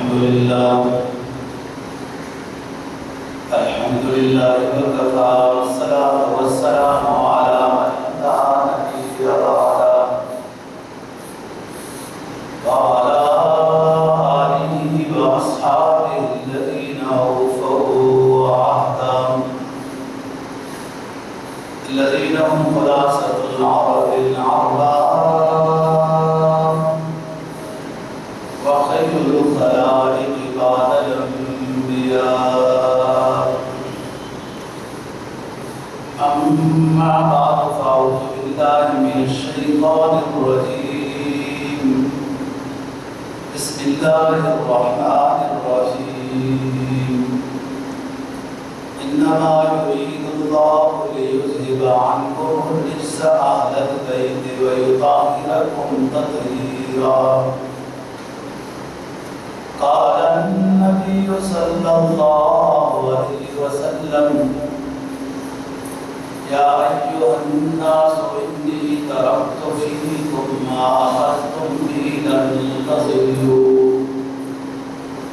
الحمد لله وكفى والصلاة والسلام على من لا نبي بعده وعلى آله وأصحابه الذين أوفوا عهدهم الذين هم خلاصة العرب العرباء وخير الخلائق بعد الأنبياء. أما بعد فأعوذ بالله من الشيطان الرجيم. بسم الله الرحمن الرحيم. إنما يريد الله ليذهب عنكم الرجس أهل البيت ويطهركم تطهيرا. قال النبي صلى الله عليه وسلم: يا أيها الناس إني تركت فيكم ما أخذتم به لن تضلوا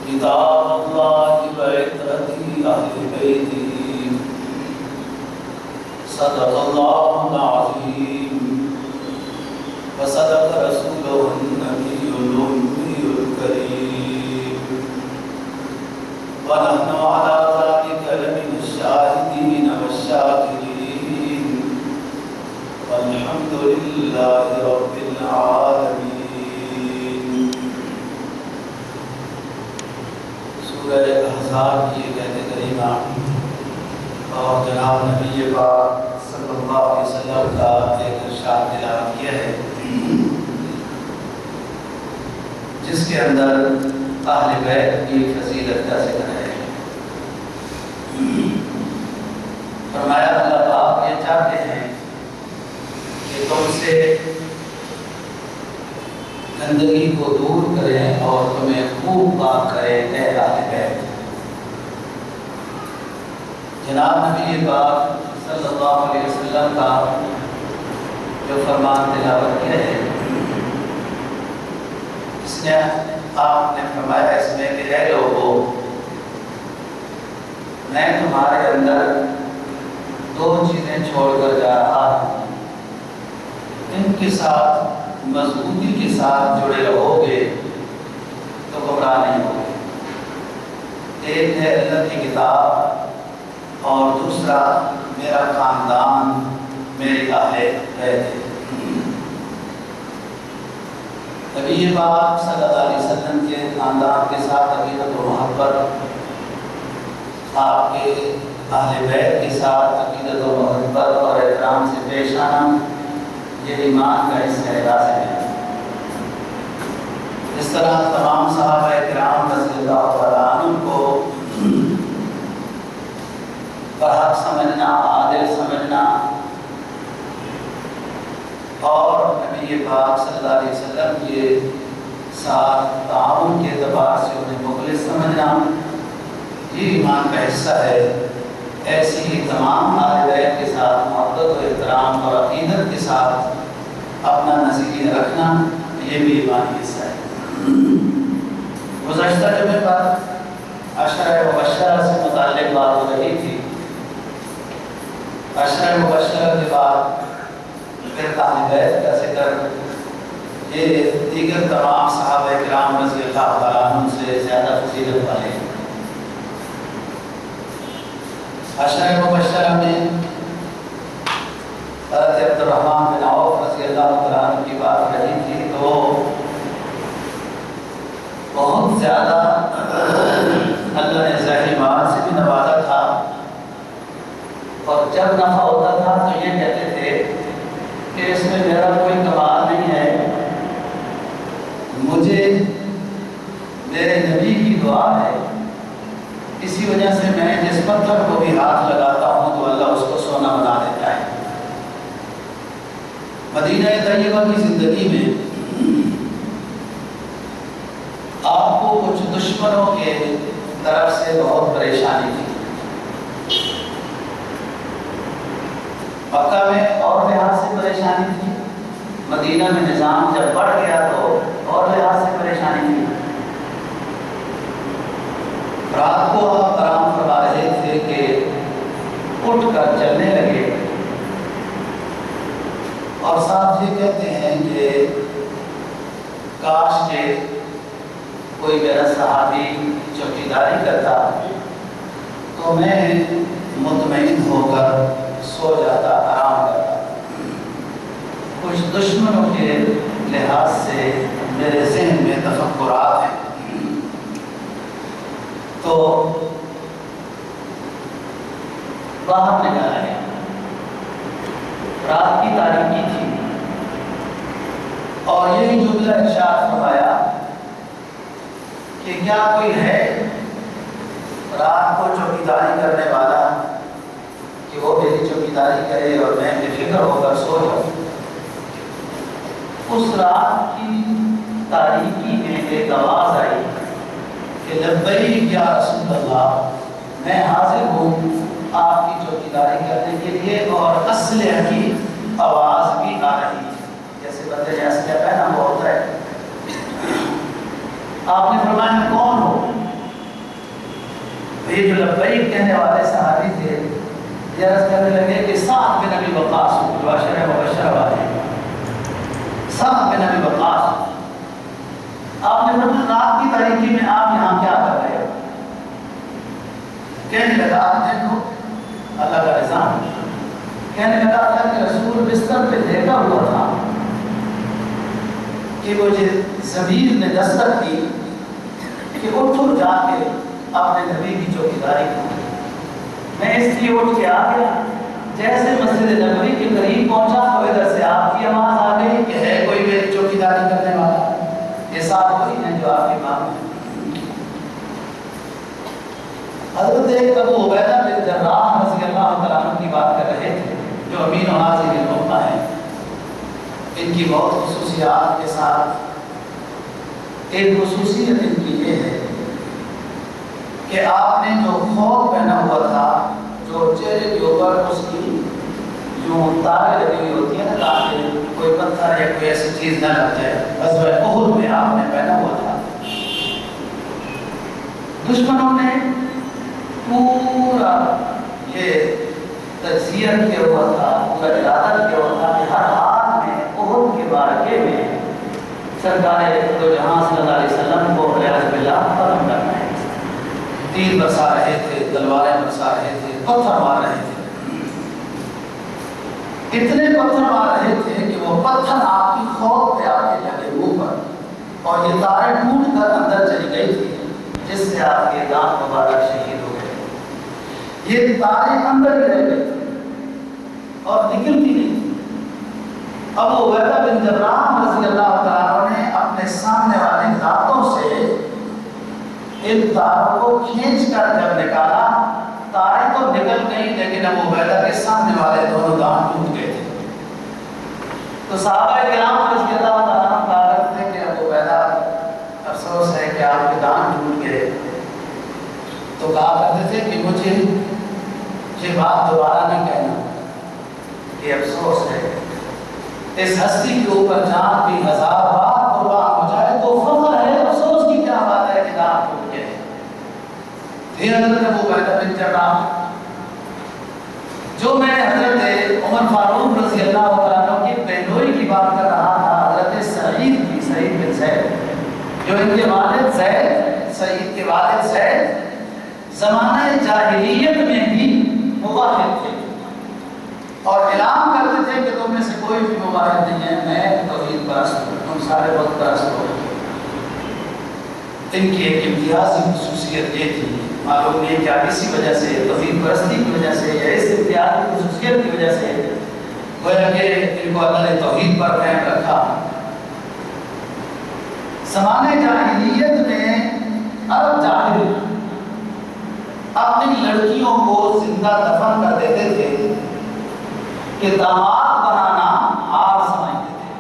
كتاب الله وعترتي أهل بيتي. صدق الله العظيم وصدق رسوله النبي الأمي الكريم ونحن على ذلك لمن الشاهدين والشاكرين والحمد لله رب العالمين. سورہ احزاب کی ایک آیت کریمہ اور جناب نبی پاک صلی اللہ علیہ وسلم کا ایک ارشاد تلاوت کیا ہے جس کے اندر اہل بیت کی فضیلت کا ذکر ہے. فرمایا اللہ پاک یہ چاہتے ہیں کہ تم سے گندگی کو دور کریں اور تمہیں خوب پاک کریں اے اہل بیت. جناب نبی پاک صلی اللہ علیہ وسلم کا جو فرمان تلاوت کیا ہے اس نے آپ نے فرمایا اس میں کہ اے لوگو میں تمہارے اندر دو چیزیں چھوڑ کر جا رہا ہوں، ان کے ساتھ مضبوطی کے ساتھ جڑے رہو گے تو گمراہ نہیں ہوگے. ایک ہے اللہ کی کتاب اور دوسرا میرا خاندان میرے اہل بیت. نبی پاک صلی اللہ علیہ وسلم کے خاندان کے ساتھ عقیدت و محبت، آپ کے اہل بیت کے ساتھ عقیدت و محبت اور احترام سے پیش آنا یہ ایمان کا حصہ ہے. اس طرح تمام صحابہ کرام رضی اللہ عنہ کو برحق سمجھنا، عادل سمجھنا اور نبی پاک صلی اللہ علیہ وسلم کے ساتھ تعاون کے اعتبار سے انہیں مخلص سمجھنا یہ ایمان کا حصہ ہے. ایسی ہی تمام اہل بیت کے ساتھ محبت و احترام اور عقیدت کے ساتھ اپنا نظریہ رکھنا یہ بھی ایمان کا حصہ ہے. گزشتہ جمعے پر عشرہ مبشرہ سے متعلق بات ہو رہی تھی. عشرہ مبشرہ کے بعد پھر اہل بیت کا ذکر یہ دیگر تمام صحابہ کرام رضی اللہ عنہ سے زیادہ فضیلت والے ہیں. عشرہ مبشرہ میں حضرت عبدالرحمن بن عوف رضی اللہ عنہ کی بات رہی تھی تو بہت زیادہ اللہ نے ظاہری مال سے بھی نوازا تھا اور جب نفع ہوتا تھا تو یہ کہتے تھے کہ اس میں میرا کوئی کمال نہیں ہے، مجھے میرے نبی کی دعا ہے، اسی وجہ سے میں جس پتھر کو بھی ہاتھ لگاتا ہوں تو اللہ اس کو سونا بنا دیتا ہے. مدینہ طیبہ کی زندگی میں آپ کو کچھ دشمنوں کے طرف سے بہت پریشانی تھی. مکہ میں اور لحاظ سے پریشانی تھی، مدینہ میں نظام جب بڑھ گیا تو اور لحاظ سے پریشانی تھی. کر چلنے لگے اور صاحب یہ کہتے ہیں کہ کاش کے کوئی میرا صحابی چوکیداری کرتا تو میں مطمئن ہو کر سو جاتا، آرام کرتا۔ کچھ دشمنوں کے لحاظ سے میرے ذہن میں تفکرات ہیں۔ تو باہر نکالا گیا، رات کی تاریکی تھی اور یہی جملہ ارشاد فرمایا کہ کیا کوئی ہے رات کو چوکیداری کرنے والا کہ وہ میری چوکیداری کرے اور میں بے فکر ہو کر سو جاؤں۔ اس رات کی تاریکی میں ایک آواز آئی کہ لبیک یا رسول اللہ، میں حاضر ہوں آپ کی چوکیداری کرنے کے لیے، اور اسلحہ کی آواز بھی آ رہی ہے، جیسے بندے نے اسلحہ پہنا ہوا ہوتا ہے۔ آپ نے فرمایا کون ہو؟ یہ جو لبیک کہنے والے صحابی تھے یہ عرض کرنے لگے کہ سعد بن ابی وقاص، جو عشرہ مبشرہ والے، سعد بن ابی وقاص۔ آپ نے فرمایا رات کی تاریکی میں آپ یہاں کیا کر رہے ہو؟ کہنے لگا آپ دیکھو اللہ کا نظام، کہنے لگا اللہ کے رسول بستر پہ لیٹا ہوا تھا کہ مجھے ضمیر نے دستک دی کہ اٹھو جا کے اپنے نبی کی چوکیداری کرو۔ میں اس لیے اٹھ کے آ گیا، جیسے مسجد نبوی کے قریب پہنچا تو ادھر سے آپ کی آواز آ گئی کہ ہے کوئی میری چوکیداری کرنے والا۔ یہ ساتھ وہی ہیں جو آپ کے امام ہیں۔ حضرت ابو عبیدہ بن جراح رضی اللہ تعالیٰ عنہ کی بات کر رہے تھے، جو امین و حاضر الامہ ہیں۔ ان کی بہت خصوصیات کے ساتھ ایک خصوصیت ان کی یہ ہے کہ آپ نے جو خوف پہنا ہوا تھا، جو چہرے کے اوپر اس کی جو تاریں لگی ہوئی ہوتی ہیں نا تاکہ کوئی پتھر یا کوئی ایسی چیز نہ لگ جائے، غزوہ احد میں آپ نے پہنا ہوا تھا۔ دشمنوں نے پورا یہ تجزیہ کیا ہوا تھا، پورا ارادہ کیا ہوا تھا کہ ہر حال میں احد کے معرکے میں سرکار دو جہاں صلی اللہ علیہ وسلم کو علیہ باللہ ختم کرنا ہے۔ تیر برسا رہے تھے، تلواریں برسا رہے تھے، پتھر مار رہے تھے، اتنے پتھر مار رہے تھے کہ وہ پتھر آپ کی خوف پہ آ کے لگے منہ پر، اور یہ تاریں ٹوٹ کر اندر چلی گئی تھی جس سے آپ کے دانت مبارک شہید ہو گئے۔ یہ تاریں اندر ہی رہ گئی تھی اور نکلتی نہیں تھی۔ ابو عبیدہ بن جراح رضی اللہ تعالیٰ نے اپنے سامنے والے دانتوں سے ان تاروں کو کھینچ کر جب نکالا، تاریں تو نکل گئی لیکن ابو عبیدہ کے سامنے والے دونوں دانت ٹوٹ گئے تھے۔ تو صحابہ کرام رضی اللہ تعالیٰ کہا کرتے کہ ابو عبیدہ افسوس ہے کہ آپ کے دانت ٹوٹ گئے، تو کہا کرتے تھے کہ مجھے یہ بات دوبارہ نہ کہنا کہ افسوس ہے، اس ہستی کے اوپر جان بھی 1000 بار قربان ہو جائے تو فخر ہے، افسوس کی کیا بات ہے کہ دانت ٹوٹ گئے۔ پھر حضرت ابو عبیدہ بن جراح، جو میں حضرت عمر فاروق رضی اللہ عنہ کی بہنوئی کی بات کر رہا تھا، حضرت سعید کی، سعید بن زید، جو ان کے والد زید، سعید کے والد زید زمانہ جاہلیت میں بھی مواحد تھے اور اعلان کرتے تھے کہ تم میں سے کوئی بھی مواحد نہیں ہے، میں توحید پرست ہوں، تم سارے وقت پرست ہو۔ ان کی ایک امتیازی خصوصیت یہ تھی، معلوم نہیں کیا کسی وجہ سے، توحید پرستی کی وجہ سے یا اس امتیازی خصوصیت کی وجہ سے، گویا کہ ان کو اللہ نے توحید پر قائم رکھا۔ زمانہ جاہلیت میں عرب جاہل اپنی لڑکیوں کو زندہ دفن کر دیتے تھے کہ داماد بنانا ہار سمجھتے تھے۔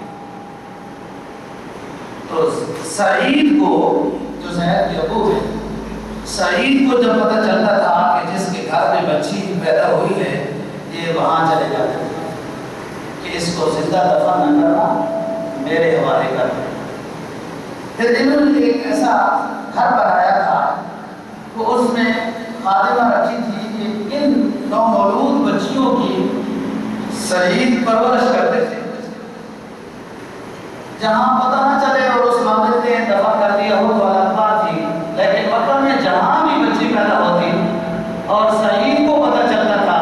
تو سعید کو، جو زید کے ابو ہے، سعید کو جب پتہ چلتا تھا کہ جس کے گھر میں بچی پیدا ہوئی ہے یہ وہاں چلے جاتے تھے کہ اس کو زندہ دفن نہ کرنا، میرے حوالے کر دیں۔ پھر انہوں نے ایک ایسا گھر بنایا تھا، وہ اس میں خادمہ رکھی تھی کہ ان نومولود بچیوں کی صحیح پرورش کرتے تھے، جہاں پتہ نہ چلے اور اس والد نے دفع کر دیا ہو تو الگ بات تھی، لیکن مکہ میں جہاں بھی بچی پیدا ہوتی اور سعید کو پتہ چلتا تھا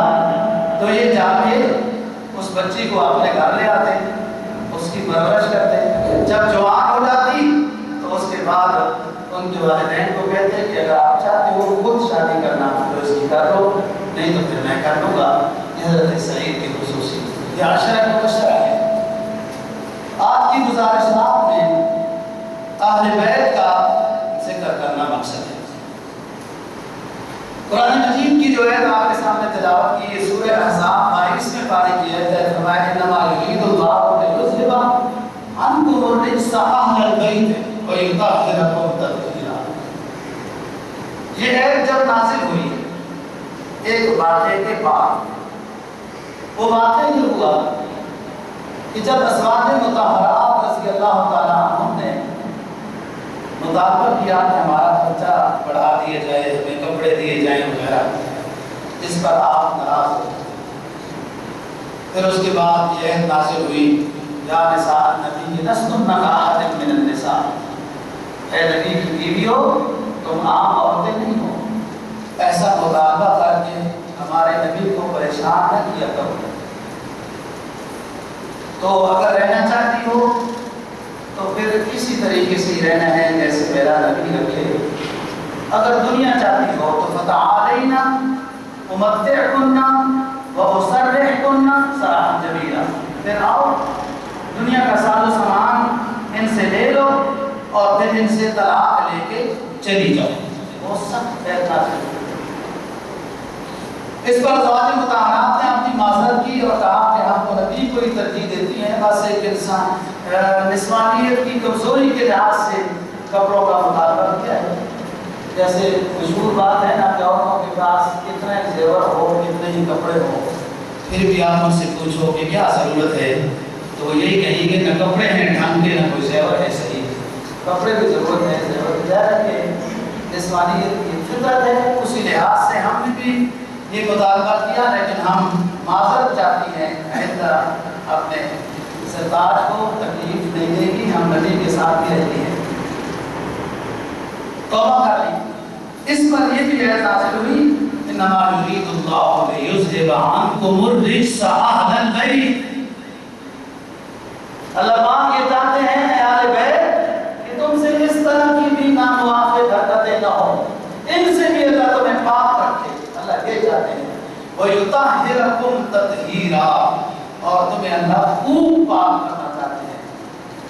تو یہ جا کے اس بچی کو اپنے گھر لے آتے، اس کی پرورش کرتے، جب جوان ہو جاتی تو اس کے بعد ان کے والدین کو کہتے کہ اگر آپ چاہتے ہو خود شادی کرنا تو اس کی کر لو، نہیں تو پھر میں کر لوں گا۔ یہ حضرت سعید کی خصوصی یہ عشرہ مبشرہ ہے۔ آج کی گزارشات میں اہل بیت کا ذکر کرنا مقصد ہے۔ قرآن مجید کی جو ہے آپ کے سامنے تلاوت کی، یہ سورہ احزاب 22 میں پاری کی ہے، فرمایا انما یرید اللہ لیذھب عنکم الرجس اہل البیت ویطہرکم تطہیرا۔ یہ ہے جب نازل ہوئی ایک واقعے کے بعد، وہ واقعہ یہ ہوا کہ جب ازواج مطہرات رضی اللہ تعالیٰ عنہم نے مطالبہ کیا کہ ہمارا خرچہ بڑھا دیا جائے، ہمیں کپڑے دیے جائیں وغیرہ، اس پر آپ ناراض ہو۔ پھر اس کے بعد یہ نازل ہوئی یا نساء النبی لستن کأحد من النساء، اے نبی کی بیویو تم عام عورتیں نہیں ہو، ایسا مطالبہ کر کے ہمارے نبی کو پریشان نہ کیا کرو۔ تو اگر رہنا چاہتی ہو تو پھر اسی طریقے سے ہی رہنا ہے جیسے میرا نبی رکھے، اگر دنیا چاہتی ہو تو فتعالینا امتعکن واسرحکن سراحا جمیلا، پھر آؤ دنیا کا ساز و سامان ان سے لے لو اور پھر ان سے طلاق لے کے چلی جاؤ۔ وہ سخت فیصلہ ہے۔ اس پر ازواج مطہرات نے اپنی معذرت کی اور کہا کہ ہم تو نبی کو ہی ترجیح دیتی ہیں، بس ایک انسان نسوانیت کی کمزوری کے لحاظ سے کپڑوں کا مطالبہ کیا ہے۔ جیسے مشہور بات ہے نا کہ عورتوں کے پاس کتنے زیور ہو، کتنے ہی کپڑے ہو، پھر بھی آپ ان سے پوچھو کہ کیا ضرورت ہے تو وہ یہی کہیں گے نہ کپڑے ہیں ڈھنگ کے، نہ کوئی زیور ہے صحیح، کپڑے کی ضرورت ہے، زیور کی ظاہر ہے کہ نسوانیت کی فطرت ہے۔ اسی لحاظ سے ہم نے بھی یہ مطالبہ کیا، لیکن ہم معذرت چاہتی ہیں آئندہ اپنے سرتاج کو تکلیف نہیں دے گی، ہم نبی کے ساتھ بھی رہتی ہیں، توبہ کر لی۔ اس پر یہ بھی ہے نازل ہوئی انما یرید اللہ لیذھب عنکم الرجس اہل البیت، اللہ پاک یہ چاہتے ہیں اے اہل بیت کہ تم سے اس طرح کی بھی ناموافق حرکتیں نہ ہوں، ان سے بھی اللہ تمہیں پاک رکھے، اللہ یہ چاہتے ہیں۔ وَيُطَهِّرَكُمْ تَطْهِيرًا، اور تمہیں اللہ خوب پاک کرنا چاہتے ہیں۔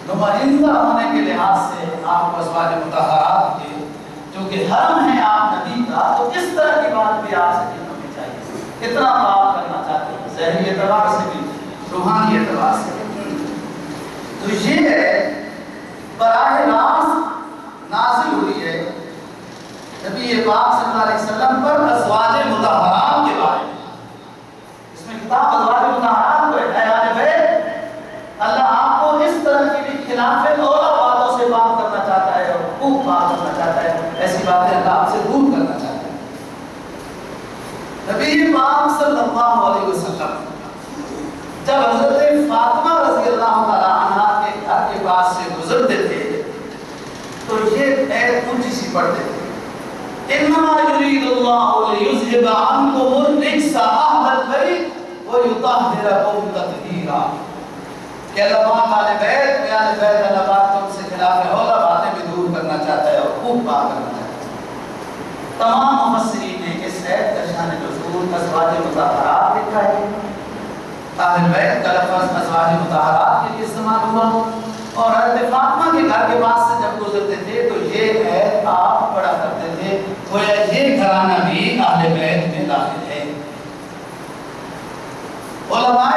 نمائندہ ہونے کے لحاظ سے آپ کو ازواج مطہرات کے جو کہ حرم ہے آپ نبی کا، تو اس طرح کی بات بھی آپ سے نہیں ہونی چاہیے، اتنا پاک کرنا چاہتے ہیں، ظاہری اعتبار سے بھی روحانی اعتبار سے بھی۔ تو یہ ہے براہ راست نازل ہوئی ہے نبی پاک صلی اللہ علیہ وسلم پر ازواج مطہرات کے بارے میں۔ اس میں کتاب ازواج مطہرات کو ہے، اے اہل بیت اللہ آپ کو اس طرح کی بھی خلاف اولا باتوں سے پاک کرنا چاہتا ہے اور خوب پاک کرنا چاہتا ہے، ایسی باتیں اللہ آپ سے دور کرنا چاہتا ہے۔ نبی پاک صلی اللہ علیہ وسلم جب حضرت فاطمہ رضی اللہ تعالی عنہا کے گھر کے پاس سے گزرتے تھے تو یہ ایت اونچی سی پڑھتے تھے، انما یرید اللہ لیذھب عنکم الرجس اہل البیت ویطہرکم تطہیرا، کہ اللہ پاک اہل بیت اللہ پاک تم سے خلاف اولا باتیں بھی دور کرنا چاہتا ہے اور خوب پاک کرنا چاہتا ہے۔ تمام مفسرین نے اس ایت کا شان نزول ازواج مطہرات لکھا ہے، اہل بیت کا لفظ ازواج مطہرات کے لیے استعمال ہوا، اور حضرت فاطمہ کے گھر کے پاس سے جب گزرتے تھے تو یہ ایت آپ پڑھا کرتے تھے، گویا یہ گھرانہ بھی اہل بیت میں داخل ہے۔ علماء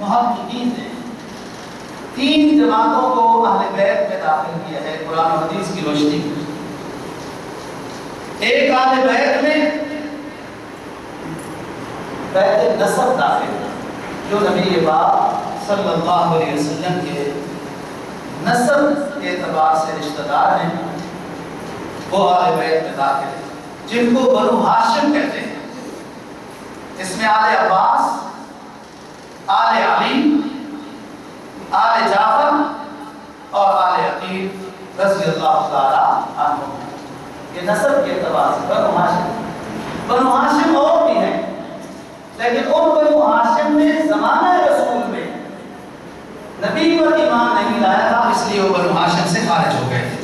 محققین نے 3 جماعتوں کو اہل بیت میں داخل کیا ہے قرآن و حدیث کی روشنی میں۔ ایک اہل بیت میں بیت نسب داخل ہے، جو نبی پاک صلی اللہ علیہ وسلم کے نسب کے اعتبار سے رشتہ دار ہیں، وہ اہل بیت میں داخل ہیں، جن کو بنو ہاشم کہتے ہیں۔ اس میں آل عباس، آل علی، آل جعفر اور آل عقیل رضی اللہ تعالی عنہ، یہ نسب کے اعتبار سے بنو ہاشم۔ بنو ہاشم اور بھی ہیں، لیکن ان بنو ہاشم نے زمانہ رسول میں نبی پر ایمان نہیں لایا تھا، اس لیے وہ بنو ہاشم سے خارج ہو گئے تھے۔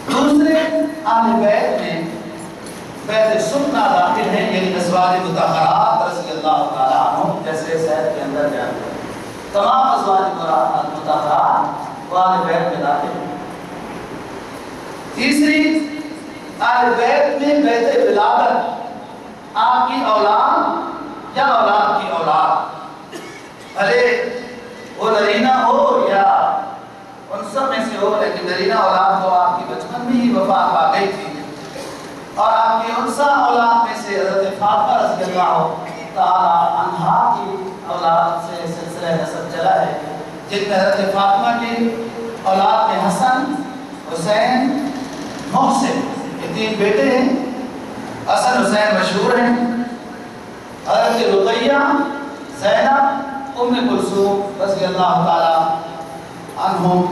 دوسرے آل بیت میں بیت سنہ داخل ہیں، یعنی ازواج مطہرات رضی اللہ تعالی عنہ، جیسے صحت کے اندر بیان ہے، تمام ازواج مطہرات آل بیت میں داخل ہیں۔ تیسری آل بیت میں بیت ولادت، آپ کی اولاد یا اولاد کی اولاد، بھلے وہ نرینہ ہو یا ان سب میں سے ہو، لیکن نرینہ اولاد تو آپ کی بچپن میں ہی وفات پا گئی تھی، اور آپ کی انسا اولاد میں سے حضرت فاطمہ رضی اللہ تعالی عنہا کی اولاد سے سلسلہ نسب چلا ہے، جن میں حضرت فاطمہ کی اولاد میں حسن، حسین، محسن، یہ تین بیٹے ہیں۔ حسن حسین مشہور ہیں، حضرت رقیہ، زینب، ام کلثوم رضی اللہ تعالی عنہم،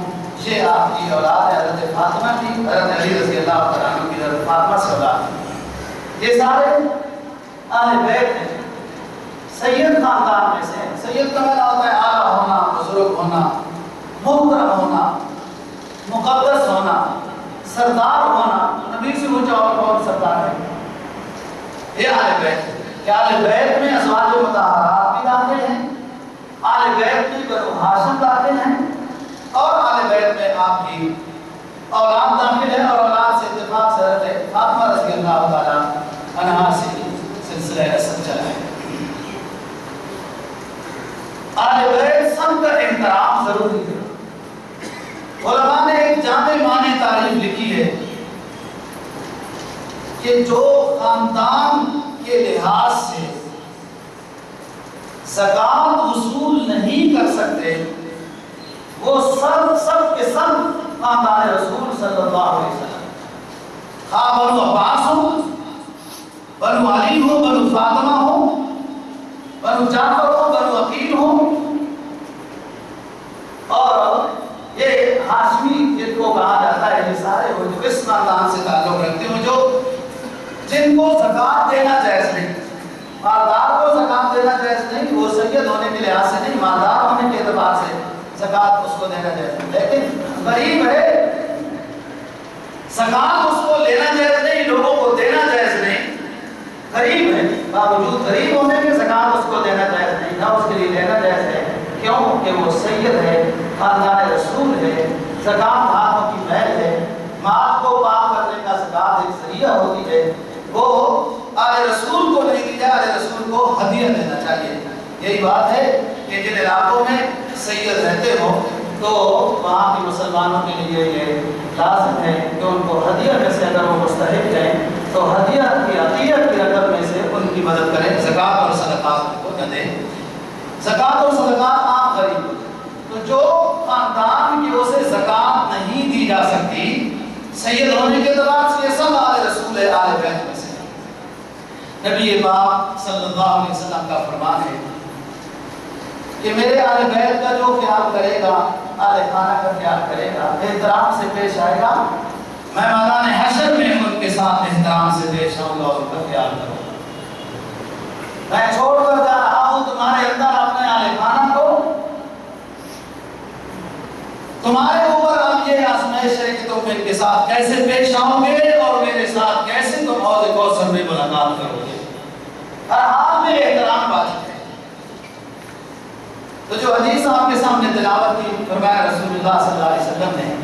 یہ آپ کی اولاد ہے حضرت فاطمہ کی، حضرت علی رضی اللہ تعالیٰ عنہ کی حضرت فاطمہ سے اولاد۔ یہ سارے آل بیت ہیں، سید خاندان میں سے ہیں۔ سید کا معنی ہوتا ہے اعلیٰ ہونا، بزرگ ہونا، محترم ہونا، مقدس ہونا، سردار ہونا، نبی سے اونچا اور کون سردار ہے؟ یہ آل بیت ہے۔ کہ آل بیت میں ازواج مطہرات بھی داخل ہیں، آل بیت میں بنو ہاشم داخل ہیں، اور آل بیت میں آپ کی اولاد داخل ہے، اور اولاد سے اتفاق سے حضرت فاطمہ رضی اللہ تعالیٰ عنہا سے سلسلہ نسب چلا ہے۔ آل بیت سب کا احترام ضروری ہے۔ علماء نے ایک جامع معنی تعریف لکھی ہے کہ جو خاندان کے لحاظ سے زکوٰۃ وصول نہیں کر سکتے، وہ سب کے سب خاندان رسول صلی اللہ علیہ وسلم، خواہ بنو عباس ہو، بنو علی ہو، بنو فاطمہ ہو، بنو جعفر ہو، بنو عقیل ہو، اور یہ ہاشمی جن کو کہا جاتا ہے، یہ سارے ہو جو اس خاندان سے تعلق رکھتے ہو، جو جن کو زکوٰۃ دینا جائز نہیں، مالدار کو زکوٰۃ دینا جائز نہیں، وہ سید ہونے کے لحاظ سے نہیں، مالدار ہونے کے اعتبار سے زکوٰۃ اس کو دینا جائز نہیں، لیکن غریب ہے، زکوٰۃ اس کو لینا جائز نہیں، لوگوں کو دینا جائز نہیں، غریب ہے، باوجود غریب ہونے کے زکوٰۃ اس کو دینا جائز نہیں، نہ اس کے لیے لینا جائز ہے، کیوں کہ وہ سید ہے، خاندان رسول ہے، زکوٰۃ ہاتھوں کی محل ہے، مال کو پاک کرنے کا زکوٰۃ ایک ذریعہ ہوتی ہے، وہ آل رسول کو نہیں دی جائے، آل رسول کو ہدیہ دینا چاہیے۔ یہی بات ہے کہ جن علاقوں میں سید رہتے ہو تو وہاں کے مسلمانوں کے لیے یہ لازم ہے کہ ان کو ہدیہ میں سے اگر وہ مستحق ہیں تو ہدیہ کی عطیت کی رقم میں سے ان کی مدد کریں، زکوٰۃ اور صدقات کو نہ دیں۔ زکوٰۃ اور صدقات عام غریب، تو جو خاندان کی اسے زکوٰۃ نہیں دی جا سکتی، سید ہونے کے اعتبار سے یہ سب آل رسول ہے، آل بیت میں سے۔ نبی پاک صلی اللہ علیہ وسلم کا فرمان ہے کہ میرے آل بیت کا جو خیال کرے گا، آل خانہ کا خیال کرے گا، احترام سے پیش آئے گا، میں میدان حشر میں ان کے ساتھ احترام سے پیش آؤں گا اور ان کا خیال کروں گا۔ میں چھوڑ کر جا رہا ہوں تمہارے اندر اپنے آل خانہ کو، تمہارے اوپر اب یہ آزمائش ہے کہ تم ان کے ساتھ کیسے پیش آؤ گے اور میرے ساتھ کیسے تم حوض کوثر میں ملاقات کرو گے۔ ہر حال میں احترام واجب ہے۔ تو جو حدیث آپ کے سامنے تلاوت کی، فرمایا رسول اللہ صلی اللہ علیہ وسلم نے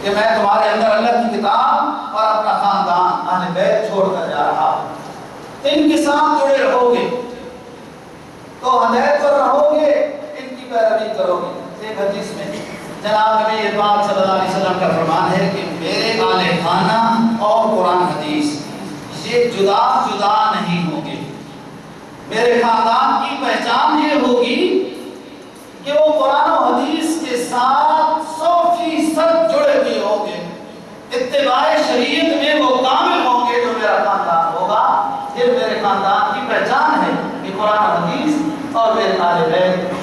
کہ میں تمہارے اندر اللہ کی کتاب اور اپنا خاندان اہل بیت چھوڑ کر جا رہا ہوں، ان کے ساتھ جڑے رہو گے تو ہدایت پر رہو گے، ان کی پیروی کرو گے۔ ایک حدیث میں جناب نبی پاک صلی اللہ علیہ وسلم کا فرمان ہے کہ میرے آل خانہ اور قرآن حدیث یہ جدا جدا نہیں ہوں گے۔ میرے خاندان کی پہچان یہ ہوگی کہ وہ قرآن و حدیث کے ساتھ 100% جڑے ہوئے ہوں گے، اتباع شریعت میں وہ کامل ہوں گے جو میرا خاندان ہوگا۔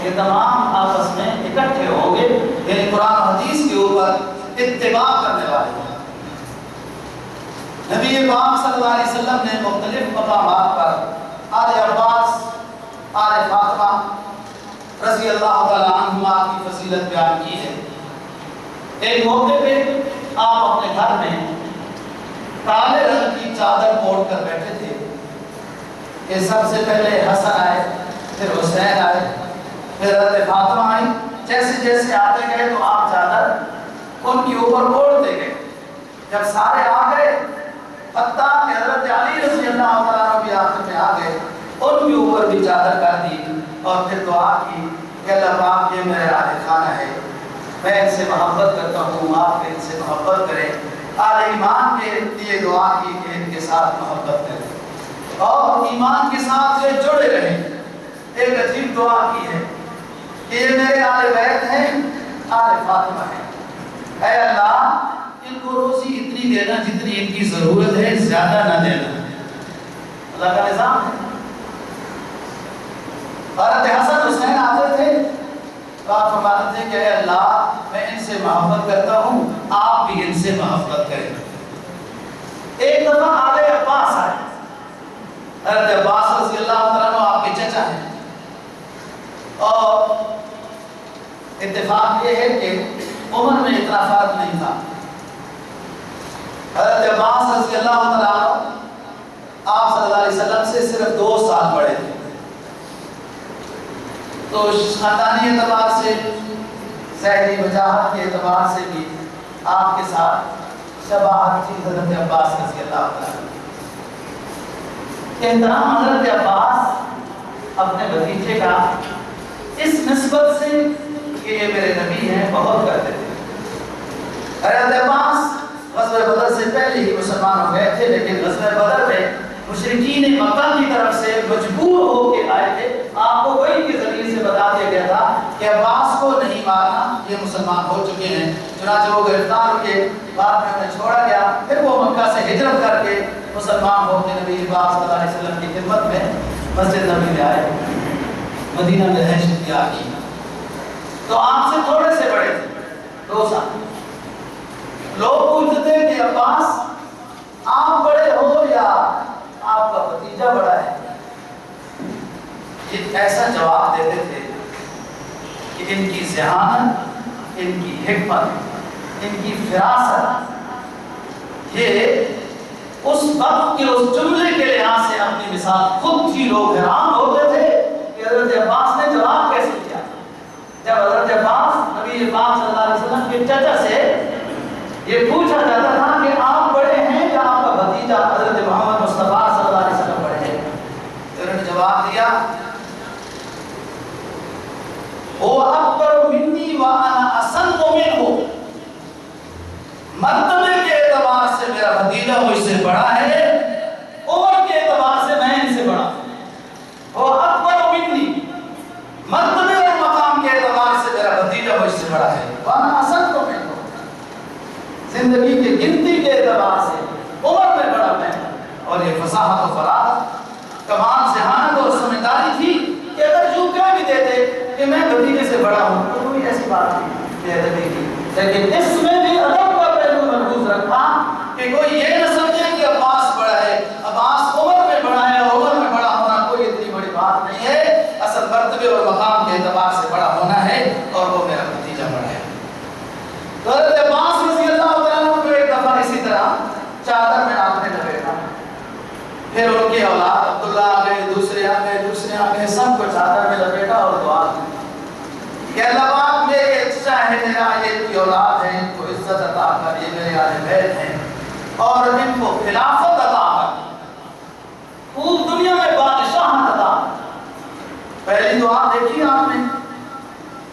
یہ تمام آپس میں اکٹھے ہوں گے، یعنی قرآن و حدیث کے اوپر اتباع کرنے والے ہیں۔ نبی پاک صلی اللہ علیہ وسلم نے مختلف مقامات پر آل عباس، آل فاطمہ رضی اللہ تعالیٰ عنہما کی فضیلت بیان کی ہے۔ ایک موقع پہ آپ اپنے گھر میں کالے رنگ کی چادر اوڑھ کر بیٹھے تھے کہ سب سے پہلے حسن آئے، پھر حسین آئے، پھر حضرت فاطمہ آئی۔ جیسے جیسے آتے گئے تو آپ چادر ان کے اوپر اوڑھتے گئے۔ جب سارے آ گئے، حتیٰ کہ حضرت علی رضی اللہ تعالیٰ بھی آخر میں آ گئے، ان کے اوپر بھی چادر کر دی اور پھر دعا کی کہ اللہ پاک یہ میرے آل خانہ ہے، میں ان سے محبت کرتا ہوں، آپ ان سے محبت کریں۔ آل ایمان کے لیے دعا کی کہ ان کے ساتھ محبت کریں اور ایمان کے ساتھ یہ جڑے رہیں۔ ایک عجیب دعا کی ہے کہ یہ میرے آل بیت ہیں، آل فاطمہ ہیں، اے اللہ ان کو روزی اتنی دینا جتنی ان کی ضرورت ہے، زیادہ نہ دینا۔ اللہ کا نظام ہے۔ حضرت حسن حسین آتے تھے تو آپ فرماتے تھے کہ اے اللہ میں ان سے محبت کرتا ہوں، آپ بھی ان سے محبت کریں۔ ایک دفعہ آل عباس آئے، حضرت عباس رضی اللہ عنہ آپ کے چچا ہیں، اور اتفاق یہ ہے کہ عمر میں اتنا فرق نہیں تھا۔ حضرت عباس رضی اللہ عنہ آپ صلی اللہ علیہ وسلم سے صرف 2 سال بڑے تھے، تو خاندانی اعتبار سے، ظاہری وجاہت کے اعتبار سے بھی آپ کے ساتھ شباہت تھی حضرت عباس رضی اللہ عنہ۔ احترام حضرت عباس اپنے بھتیجے کا اس نسبت سے کہ یہ میرے نبی ہیں بہت کرتے تھے۔ حضرت عباس غزوہ بدر سے پہلے ہی مسلمان ہو گئے تھے، لیکن غزوہ بدر میں مشرکین مکہ کی طرف سے مجبور ہو کے آئے تھے۔ آپ کو وحی کے ذریعے سے بتا دیا گیا تھا کہ عباس کو نہیں مارنا، یہ مسلمان ہو چکے ہیں۔ چنانچہ وہ گرفتار ہوئے، بعد میں انہیں چھوڑا گیا، پھر وہ مکہ سے ہجرت کر کے مسلمان ہو کے نبی پاک صلی اللہ علیہ وسلم کی خدمت میں مسجد نبی میں آئے، مدینہ میں رہائش اختیار کی۔ تو آپ سے تھوڑے سے بڑے تھے، 2 سال۔ لوگ پوچھتے تھے کہ عباس آپ بڑے ہو یا آپ کا بھتیجا بڑا ہے؟ یہ ایسا جواب دیتے تھے کہ ان کی ذہانت، ان کی حکمت، ان کی فراست، یہ اس وقت کے اس جملے کے لحاظ سے اپنی مثال خود ہی لوگ حیران ہوتے تھے کہ حضرت عباس نے جواب کیسے کیا۔ جب حضرت عباس نبی پاک صلی اللہ علیہ وسلم کے چچا سے یہ پوچھا جاتا تھا کہ آپ بڑے ہیں یا آپ کا بھتیجا حضرت محمد مصطفیٰ صلی اللہ علیہ وسلم بڑے ہیں، تو انہوں نے جواب دیا وہ اکبر منی وانا اصغر منہ، مرتبے کے اعتبار سے میرا بھتیجا مجھ سے بڑا ہے، عمر کے اعتبار سے میں ان سے بڑا ہوں۔ وہ اکبر منی، مرتبے اور مقام کے اعتبار سے میرا بھتیجا مجھ سے بڑا ہے، وانا اصغر منہ، زندگی کی گنتی کے اعتبار سے عمر میں بڑا میں۔ اور یہ فصاحت و فراست، کمال ذہانت اور سمجھداری تھی کہ اگر جو کہہ بھی دیتے کہ میں بھتیجے سے بڑا ہوں تو کوئی ایسی بات نہیں، بے ادبی کی، لیکن اس میں بھی ادب کا پہلو مرکوز رکھا کہ کوئی یہ نہ سمجھے کہ عباس بڑا ہے، عباس عمر میں بڑا ہے، اور عمر میں بڑا ہونا کوئی اتنی بڑی بات نہیں ہے، اصل مرتبے اور مقام کے اعتبار سے بڑا ہونا ہے، اور وہ میرا بھتیجا بڑا ہے۔ تو حضرت عباس رضی اللہ عنہ کو ایک دفعہ اسی طرح چادر میں آپ نے لپیٹا، پھر ان کی اولاد عبداللہ آ گئے، دوسرے آ گئے، دوسرے آ گئے، سب کو چادر میں لپیٹا اور دعا کی کہ اللہ پاک میرے چچا ہے، میرا یہ کی اولاد ہے، ان کو عزت عطا کر، یہ میرے اہل بیت ہیں، اور ان کو خلافت عطا کر، پوری دنیا میں بادشاہت عطا کر۔ پہلی دعا دیکھی آپ نے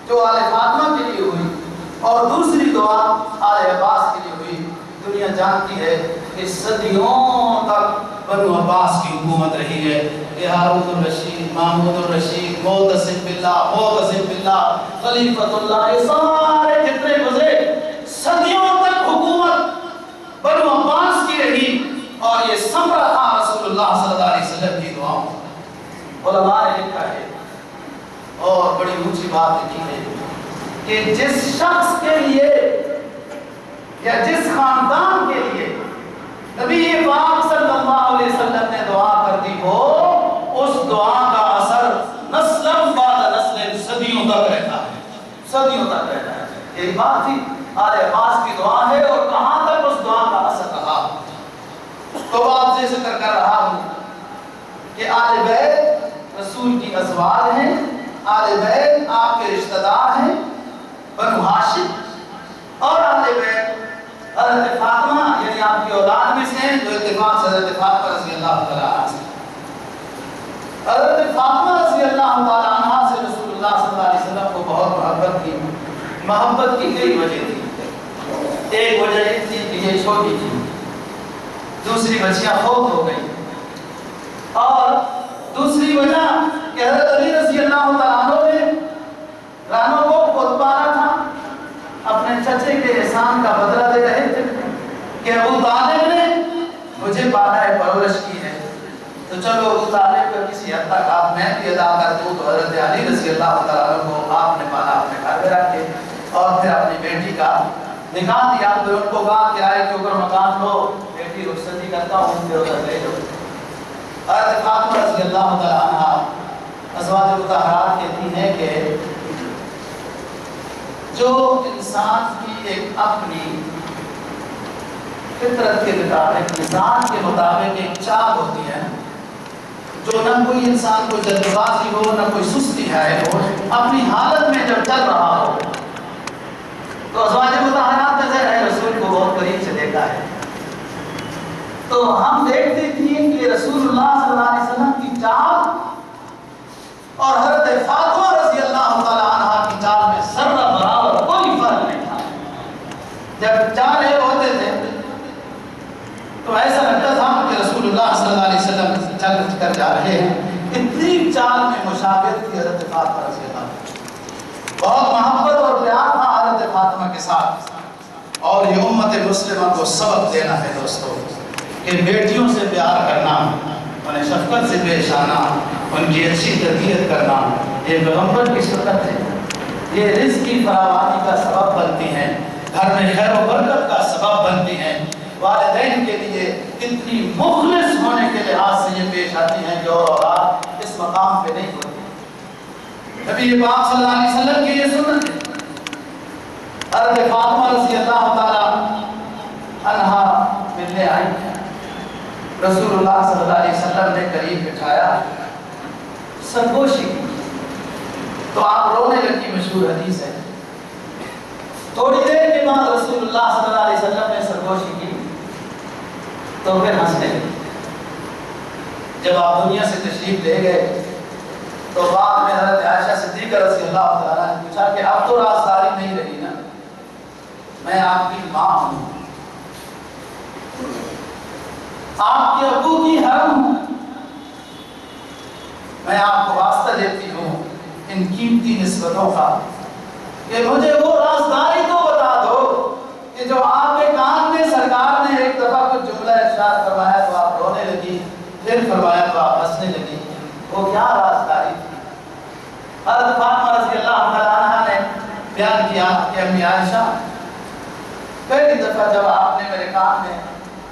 جو آل فاطمہ کے لیے ہوئی، اور دوسری دعا آل عباس کے لیے ہوئی۔ دنیا جانتی ہے کہ صدیوں تک بنو عباس کی حکومت رہی ہے، کہ ہارون الرشید، محمود الرشید، معتصم باللہ، خلیفۃ اللہ، یہ سارے جتنے گزرے صدیوں تک حکومت بنو عباس کی رہی، اور یہ ثمرہ تھا رسول اللہ صلی اللہ علیہ وسلم کی دعاؤں۔ علماء نے لکھا ہے، اور بڑی اونچی جس شخص کے لیے یا جس خاندان کے لیے نبی پاک صلی اللہ علیہ وسلم نے دعا کر دی ہو، اس دعا کا اثر نسل بعد نسل صدیوں تک رہتا ہے، صدیوں تک رہتا ہے۔ یہی بات تھی آل عباس کی دعا ہے، اور کہاں تک اس دعا کا اثر رہا۔ تو آپ سے ذکر کر رہا ہوں کہ آل بیت رسول کی ازواج ہیں، آل بیت آپ کے رشتہ دار ہیں، بنو ہاشم، اور آل بیت حضرت فاطمہ یعنی آپ کی اولاد میں سے ہیں، جو اتفاق سے حضرت فاطمہ رضی اللہ تعالیٰ عنہ سے۔ حضرت فاطمہ رضی اللہ تعالیٰ عنہ سے رسول اللہ صلی اللہ علیہ وسلم کو بہت محبت تھی۔ محبت کی کئی وجہ تھی۔ ایک وجہ یہ تھی کہ یہ چھوٹی تھی، دوسری بچیاں فوت ہو گئی، اور دوسری وجہ کہ حضرت علی رضی اللہ تعالیٰ عنہ نے رانوں کو خود پالا تھا، اپنے چچے کے احسان کا بدلہ دے رہے تھے کہ ابو طالب نے مجھے پالا ہے، پرورش کی ہے، تو چلو ابو طالب کا کسی حد تک آپ میں بھی ادا کر دوں۔ تو حضرت علی رضی اللہ تعالیٰ عنہ کو آپ نے پالا اپنے گھر میں رکھ کے، اور پھر اپنی بیٹی کا نکاح دیا۔ پھر ان کو کہا کہ آئے کے اوپر مکان لو، بیٹی رخصتی کرتا ہوں، پھر ادھر لے جاؤ۔ حضرت فاطمہ رضی اللہ تعالیٰ عنہ ازواج مطہرات کہتی ہیں کہ جو انسان کی ایک اپنی فطرت کے مطابق، مزاج کے مطابق ایک چال ہوتی ہے، جو نہ کوئی انسان کو جلد بازی ہو، نہ کوئی سستی ہے، ہو اپنی حالت میں جب چل رہا ہو، تو ازواج مطہرات نے ظاہر ہے رسول کو بہت قریب سے دیکھا ہے۔ تو ہم دیکھتے تھے کہ رسول اللہ صلی اللہ علیہ وسلم کی چال اور حضرت فاطمہ رضی اللہ تعالیٰ عنہ کی چال میں ذرہ برابر کوئی فرق نہیں تھا۔ جب چالیں ہوتے تھے تو ایسا لگتا تھا کہ رسول اللہ صلی اللہ علیہ وسلم چل کر جا رہے ہیں، اتنی چال میں مشابہت تھی حضرت فاطمہ رضی اللہ عنہ۔ بہت محبت اور پیار تھا حضرت فاطمہ کے ساتھ، اور یہ امت مسلمہ کو سبق دینا ہے دوستو کہ بیٹیوں سے پیار کرنا، انہیں شفقت سے پیش آنا، ان کی اچھی تربیت کرنا، یہ پیغمبر کی سنت ہے، یہ رزق کی فراوانی کا سبب بنتی ہیں، گھر میں خیر و برکت کا سبب بنتی ہیں۔ والدین کے لیے اتنی مخلص ہونے کے لحاظ سے یہ پیش آتی ہیں جو اولاد اس مقام پہ نہیں ہوتی۔ نبی پاک صلی اللہ علیہ وسلم کی یہ سنت ہے۔ حضرت فاطمہ رضی اللہ تعالی عنہا ملنے آئی ہیں، رسول اللہ صلی اللہ علیہ وسلم نے قریب بٹھایا، سرگوشی کی، تو آپ رونے لگی، مشہور حدیث ہے۔ تھوڑی دیر کے بعد رسول اللہ صلی اللہ علیہ وسلم نے سرگوشی کی تو پھر ہنسنے لگی۔ جب آپ دنیا سے تشریف لے گئے تو بعد میں حضرت عائشہ صدیقہ رضی اللہ تعالیٰ نے پوچھا کہ اب تو رازداری نہیں رہی نا، میں آپ کی ماں ہوں، آپ کے ابو کی حرم ہوں، میں آپ کو واسطہ دیتی ہوں ان قیمتی نسبتوں کا کہ مجھے وہ رازداری تو بتا دو کہ جو آپ کے کان میں سرکار نے ایک دفعہ کچھ جملہ ارشاد فرمایا تو آپ رونے لگی، پھر فرمایا تو آپ ہنسنے لگی، وہ کیا رازداری تھی؟ حضرت فاطمہ رضی اللہ تعالیٰ عنہ نے بیان کیا کہ امی عائشہ، پہلی دفعہ جب آپ نے میرے کان میں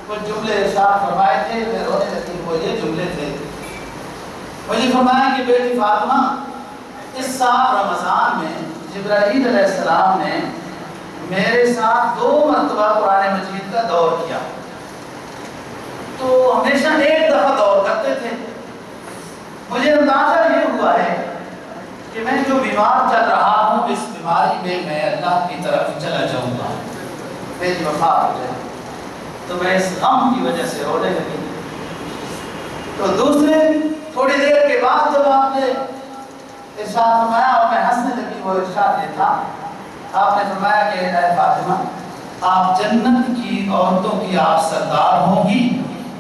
کچھ جملے ارشاد فرمائے تھے میں رونے لگی، وہ یہ جملے تھے، مجھے فرمایا کہ بیٹی فاطمہ، اس سال رمضان میں جبرائیل علیہ السلام نے میرے ساتھ 2 مرتبہ قرآن مجید کا دور کیا، تو ہمیشہ ایک دفعہ دور کرتے تھے، مجھے اندازہ یہ ہوا ہے کہ میں جو بیمار چل رہا ہوں اس بیماری میں میں اللہ کی طرف چلا جاؤں گا، میری وفات ہو جائے، تو میں اس غم کی وجہ سے رونے لگی۔ تو دوسرے تھوڑی دیر کے بعد جب آپ نے ارشاد فرمایا اور میں ہنسنے لگی، وہ ارشاد یہ تھا، آپ نے فرمایا کہ اے فاطمہ، آپ جنت کی عورتوں کی آپ سردار ہوں گی،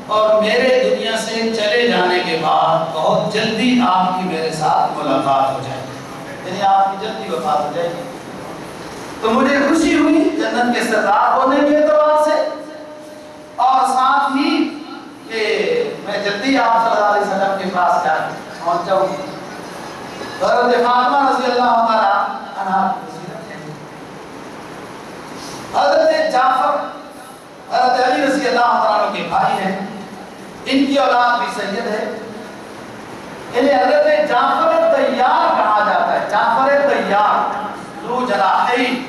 اور میرے دنیا سے چلے جانے کے بعد بہت جلدی آپ کی میرے ساتھ ملاقات ہو جائے گی، یعنی آپ کی جلدی وفات ہو جائے گی۔ تو مجھے خوشی ہوئی جنت کے سردار ہونے کے اعتبار سے، اور ساتھ ہی کہ میں جلدی آپ صلی اللہ علیہ وسلم کے پاس جا کے پہنچ جاؤں گی۔ حضرت فاطمہ رضی اللہ تعالیٰ عنہا کی سیرت ہے جعفر حضرت علی رضی اللہ عنہ کے بھائی ہیں، ان کی اولاد بھی سید ہے، انہیں حضرت جعفر طیار کہا جاتا ہے، جعفر طیار ذو جناحین۔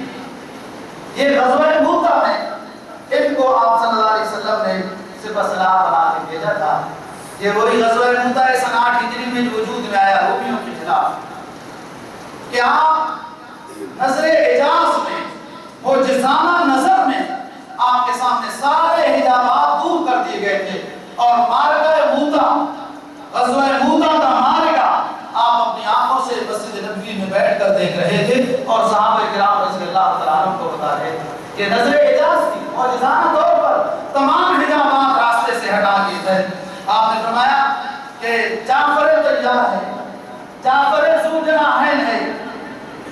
یہ غزوہ موتا میں ان کو آپ صلی اللہ علیہ وسلم نے سپہ سلار بنا کے بھیجا تھا۔ یہ وہی غزوہ موتا ہے سن 8 ہجری میں جو وجود میں آیا رومیوں کے خلاف، کہ آپ نظر اعجاز میں، معجزانہ نظر میں آپ کے سامنے سارے حجابات دور کر دیے گئے تھے، اور معرکہ موتا، غزوہ موتا کا معرکہ آپ اپنی آنکھوں سے مسجد نبوی میں بیٹھ کر دیکھ رہے تھے اور صحابہ کرام رضی اللہ تعالیٰ عنہ کو بتا رہے تھے۔ یہ نظر اعجاز تھی، معجزانہ طور پر تمام حجابات راستے سے ہٹا دیے تھے۔ آپ نے فرمایا کہ جعفر طیار ہے، جعفر ذو جناحین ہے،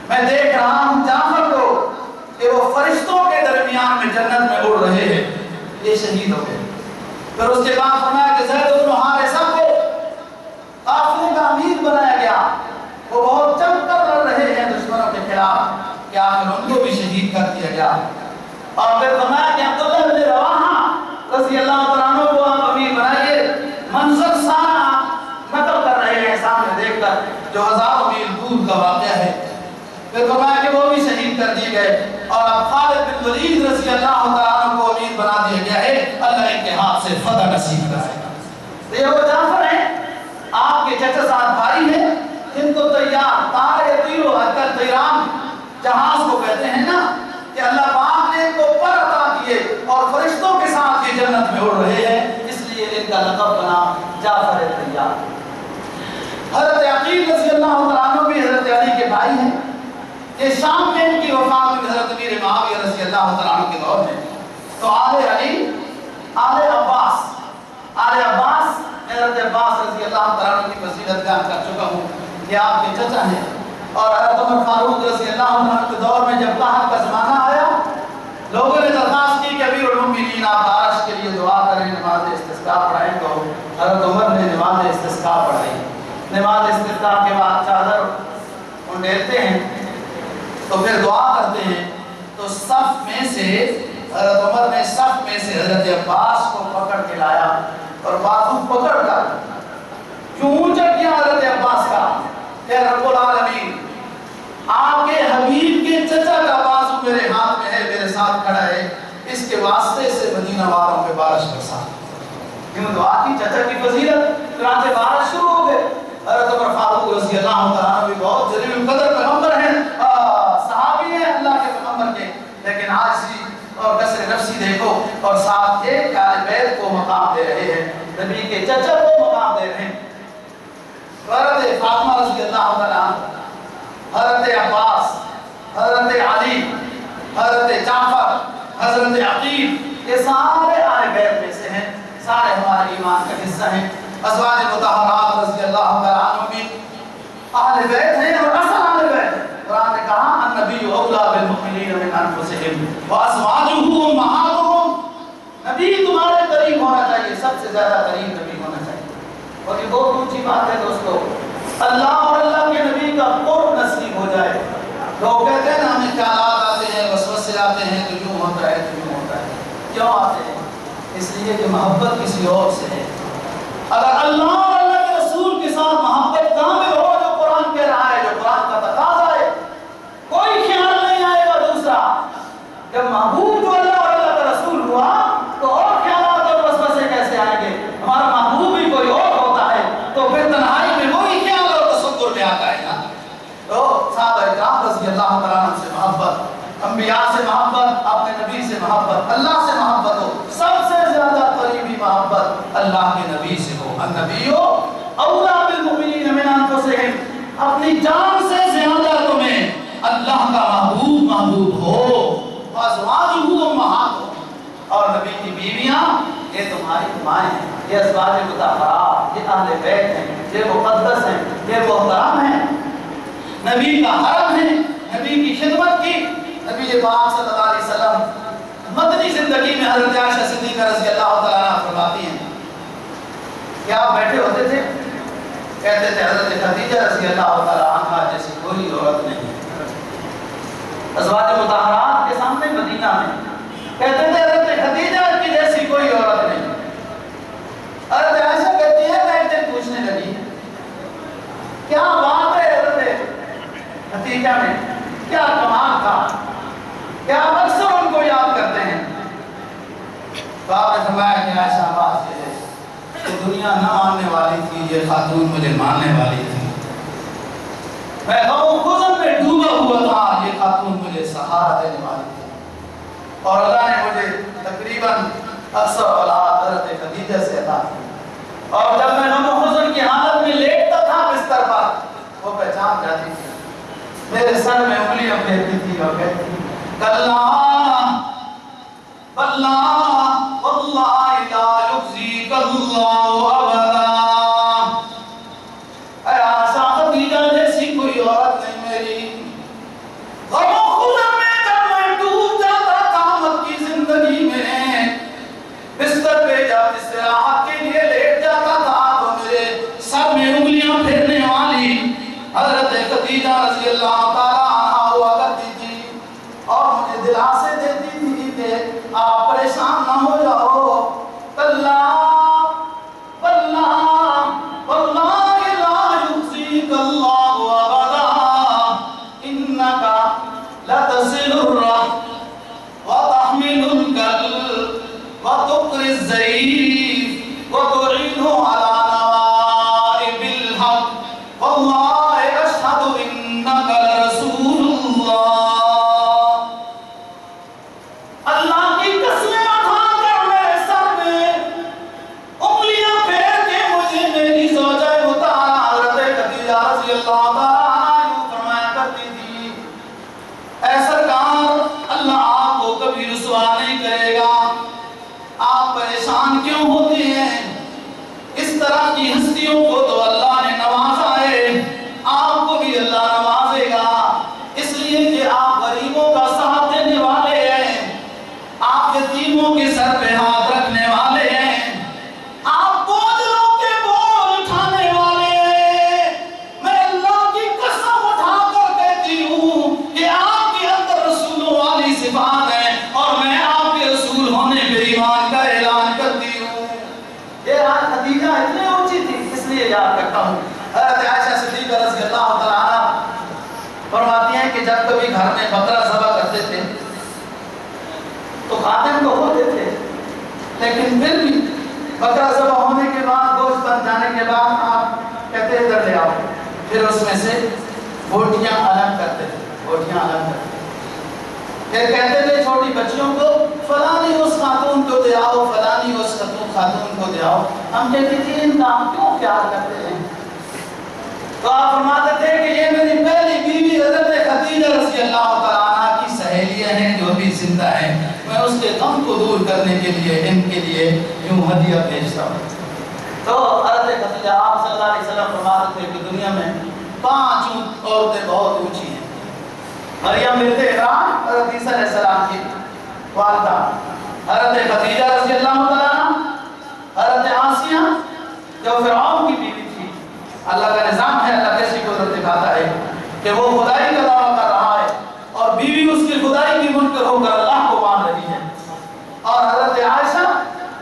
میں دیکھ رہا ہوں جعفر کو کہ وہ فرشتوں کے درمیان میں جنت میں اڑ رہے ہیں، یہ شہید ہو گئے۔ پھر اس کے بعد فرمایا کہ زید بن حارثہ کو قافلے کا امیر بنایا گیا، وہ بہت جنگ کر لڑ رہے ہیں دشمنوں کے خلاف، کہ آخر ان کو بھی شہید کر دیا گیا۔ اور پھر فرمایا کہ عبداللہ بن رواحہ رضی اللہ عنہ کو آپ امیر بنائیے، منظر سارا نقل کر رہے ہیں سامنے دیکھ کر، جو ہزاروں میل دور کا واقعہ ہے۔ پھر فرمایا کہ وہ بھی شہید کر دیے گئے، اور اب خالد بن ولید رضی اللہ عنہ کو امیر بنا دیا گیا ہے، اللہ ان کے ہاتھ سے فتح نصیب کرائے گا۔ تو یہ وہ جعفر ہیں، آپ کے چچا زاد بھائی ہیں، جن کو طیار، طار یطیر و حرکت طیران جہاز کو کہتے ہیں نا، کہ اللہ پاک نے ان کو پر عطا کیے اور فرشتوں کے ساتھ یہ جنت میں اڑ رہے ہیں، اس لیے ان کا لقب بنا جعفر طیار۔ حضرت عقیل رضی اللہ عنہ بھی حضرت علی کے بھائی ہیں، کہ شام میں ان کی وفات ہوئی حضرت امیر معاویہ رضی اللہ عنہ کے دور میں۔ تو آل علی، آل عباس میں حضرت عباس رضی اللہ عنہ کی فضیلت بیان کر چکا ہوں، یہ آپ کے چچا ہیں۔ اور حضرت عمر فاروق رضی اللہ عنہ کے دور میں جب قحط کا زمانہ آیا، لوگوں نے درخواست کی کہ امیر المومنین آپ بارش کے لیے دعا کریں، نماز استسقاء پڑھائیں، تو حضرت عمر نے نماز استسقاء پڑھائی۔ نماز استسقاء کے بعد چادر اونڈیلتے ہیں تو پھر دعا کرتے ہیں، تو صف میں سے حضرت عمر نے صف میں سے حضرت عباس کو پکڑ کے لایا اور بازو پکڑ کر کیوں اونچا کیا حضرت عباس کا کہ رب العالمین آپ کے حبیب کے چچا کا بازو میرے ہاتھ میں ہے، میرے ساتھ کھڑا ہے، اس کے واسطے سے مدینہ والوں پہ بارش برسا۔ کیوں دعا کی، چچا کی فضیلت، چنانچہ بارش شروع ہو گئے۔ حضرت عمر فاروق رضی اللہ عنہ بھی بہت جلیل القدر پیغمبر ہیں، صحابی ہیں اللہ کے پیغمبر کے، لیکن عاجزی اور کسر نفسی دیکھو، اور ساتھ یہ کہ اہل بیت کو مقام دے رہے ہیں، نبی کے چچا کو مقام دے رہے ہیں۔ حضرت فاطمہ رضی اللہ عنہ، حضرت عباس، حضرت علی، حضرت جعفر، حضرت عقیل، یہ سارے اہل بیت میں سے ہیں، سارے ہمارے ایمان کا حصہ ہیں۔ ازواج مطہرات رضی اللہ عنہ بھی اہل بیت ہیں اور اصل اہل بیت ہیں۔ قرآن نے کہا النبی اولیٰ بالمؤمنین من انفسہم وازواجہ امہاتہم، نبی تمہارے قریب ہونا چاہیے، سب سے زیادہ قریب نبی ہونا چاہیے۔ اور یہ بہت اونچی بات ہے دوستو، اللہ اور اللہ کے نبی کا قرب نصیب ہو جائے۔ لوگ کہتے ہیں نا ہمیں خیالات آتے ہیں، وسوسے آتے ہیں، تو یوں ہوتا ہے تو یوں ہوتا ہے، کیوں آتے ہیں؟ اس لیے کہ محبت کسی اور سے ہے۔ اگر اللہ اور اللہ کے رسول کے ساتھ محبت کامل ہو، جو قرآن کہہ رہا ہے، جو قرآن کا تقاضا ہے، کوئی خیال نہیں آئے گا دوسرا۔ جب محبوب جو اللہ اور اللہ کا رسول ہوا تو اور خیالات اور وسوسے کیسے آئیں گے؟ ہمارا محبوب ہی کوئی اور ہوتا ہے تو پھر تنہائی میں وہی خیال اور تصور میں آتا ہے نا۔ تو صحابہ اکرام رضی اللہ عنہ سے محبت، انبیاء سے محبت، اپنے نبی سے محبت، اللہ سے محبت ہو، سب سے زیادہ قریبی محبت اللہ کے نبی سے ہو۔ النبی اولیٰ بالمؤمنین من انفسہم، اپنی جان سے زیادہ تمہیں اللہ کا محبوب ہو۔ وازواجہ امہاتہم، اور نبی کی بیویاں یہ تمہاری مائیں ہیں، یہ ازواج مطہرات، یہ اہل بیت ہیں، یہ مقدس ہیں، یہ محترم ہیں، نبی کا حرم ہے، نبی کی خدمت کی۔ نبی پاک صلی اللہ علیہ وسلم مدنی زندگی میں حضرت عائشہ صدیقہ رضی اللہ تعالیٰ عنہ فرماتی ہیں کہ آپ بیٹھے ہوتے تھے، کہتے تھے حضرت خدیجہ رضی اللہ تعالیٰ عنہ جیسی کوئی عورت نہیں۔ ازواج مطہرات کے سامنے مدینہ میں کہتے کہ آپ اکثر ان کو یاد کرتے ہیں۔ تو آپ نے فرمایا کہ عائشہ بات یہ ہے کہ دنیا نہ ماننے والی تھی، یہ خاتون مجھے ماننے والی تھی، میں غم و حزن میں ڈوبا ہوا تھا، یہ خاتون مجھے سہارا دینے والی تھی، اور اللہ نے مجھے تقریباً اکثر اولاد حضرت خدیجہ سے عطا کی، اور جب میں غم و حزن کی حالت میں لیٹتا تھا بستر پر، وہ پہچان جاتی تھی، میرے سر میں انگلیاں پھیرتی تھی اور کہتی تھی کلا بلا واللہ لا یخزیک اللہ ابدا، اے عائشہ خدیجہ جیسی کوئی عورت نہیں میری، غم و حزن میں جب میں ڈوب جاتا تھا مکی زندگی میں، بستر پہ جب استراحت کے لیے لیٹ جاتا تھا تو میرے سر میں انگلیاں پھیرنے والی حضرت خدیجہ رضی اللہ تعالیٰ عنہا ہوا کرتی تھی، اور مجھے دلاسے دیتی تھی کہ آپ پریشان نہ ہو جاؤ، کلا بلا واللہ لا یخزیک اللہ ابدا انک لتصل الرحم وتحمل الکل وتقری الضعیف وتعین علی نوائب الحق واللہ اشہد انک لرسول اللہ۔ اللہ کی قسمیں اٹھا کر میرے سر میں انگلیاں پھیر کے مجھے میری زوجہ مطہرہ حضرت خدیجہ رضی اللہ تعالیٰ عنہا یوں فرمایا کرتی تھی، اے سرکار اللہ آپ کو کبھی رسوا نہیں کرے گا، آپ پریشان کیوں ہوتے ہیں؟ اس طرح کی ہستیوں کو تو اللہ نے نوازا ہے، آپ کو بھی اللہ نوازے گا، اس لیے کہ آپ غریبوں کا ساتھ دینے والے ہیں، آپ یتیموں کے سر پہ ہاتھ رکھنے والے ہیں، آپ بوجھلوں کے بوجھ اٹھانے والے ہیں۔ میں اللہ کی قسم اٹھا کر کہتی ہوں کہ آپ کے اندر رسولوں والی صفات ہیں، اور میں آپ کے رسول ہونے پہ ایمان کا اعلان کرتی ہوں۔ یہ آج خدیجہ اتنی اونچی تھی، اس لیے یاد کرتا ہوں۔ حضرت عائشہ صدیقہ رضی اللہ تعالیٰ عنہا فرماتی ہیں کہ جب کبھی گھر میں بکرا ذبح کرتے تھے تو خادم تو ہوتے تھے، لیکن پھر بھی بکرا ذبح ہونے کے بعد گوشت بن جانے کے بعد آپ کہتے ادھر لے آؤ، پھر اس میں سے بوٹیاں الگ کرتے تھے، بوٹیاں الگ کرتے تھے، پھر کہتے تھے چھوٹی بچیوں کو فلانی اس خاتون کو دے آؤ، فلانی اس خاتون کو دے آؤ۔ ہم کہتے تھے ان کا ہم کیوں پیار کرتے ہیں؟ تو آپ فرماتے تھے کہ یہ میری پہلی بیوی حضرت خدیجہ رضی اللہ تعالیٰ عنہا کی سہیلیاں ہیں جو ابھی زندہ ہیں، میں اس کے غم کو دور کرنے کے لیے ان کے لیے یوں ہدیہ بھیجتا ہوں۔ تو حضرت خدیجہ آپ صلی اللہ علیہ وسلم فرماتے تھے کہ دنیا میں 5 عورتیں بہت اونچی ہیں، مریم بنت عمران حضرت عیسیٰ علیہ السلام کی والدہ، حضرت خدیجہ رضی اللہ تعالیٰ عنہ، حضرت آسیہ جو فرعون کی بیوی تھی، اللہ کا نظام ہے، اللہ کیسی قدرت دکھاتا ہے کہ وہ خدائی کا دعویٰ کر رہا ہے اور بیوی اس کی خدائی کی منکر ہو کر اللہ کو مان رہی ہے، اور حضرت عائشہ،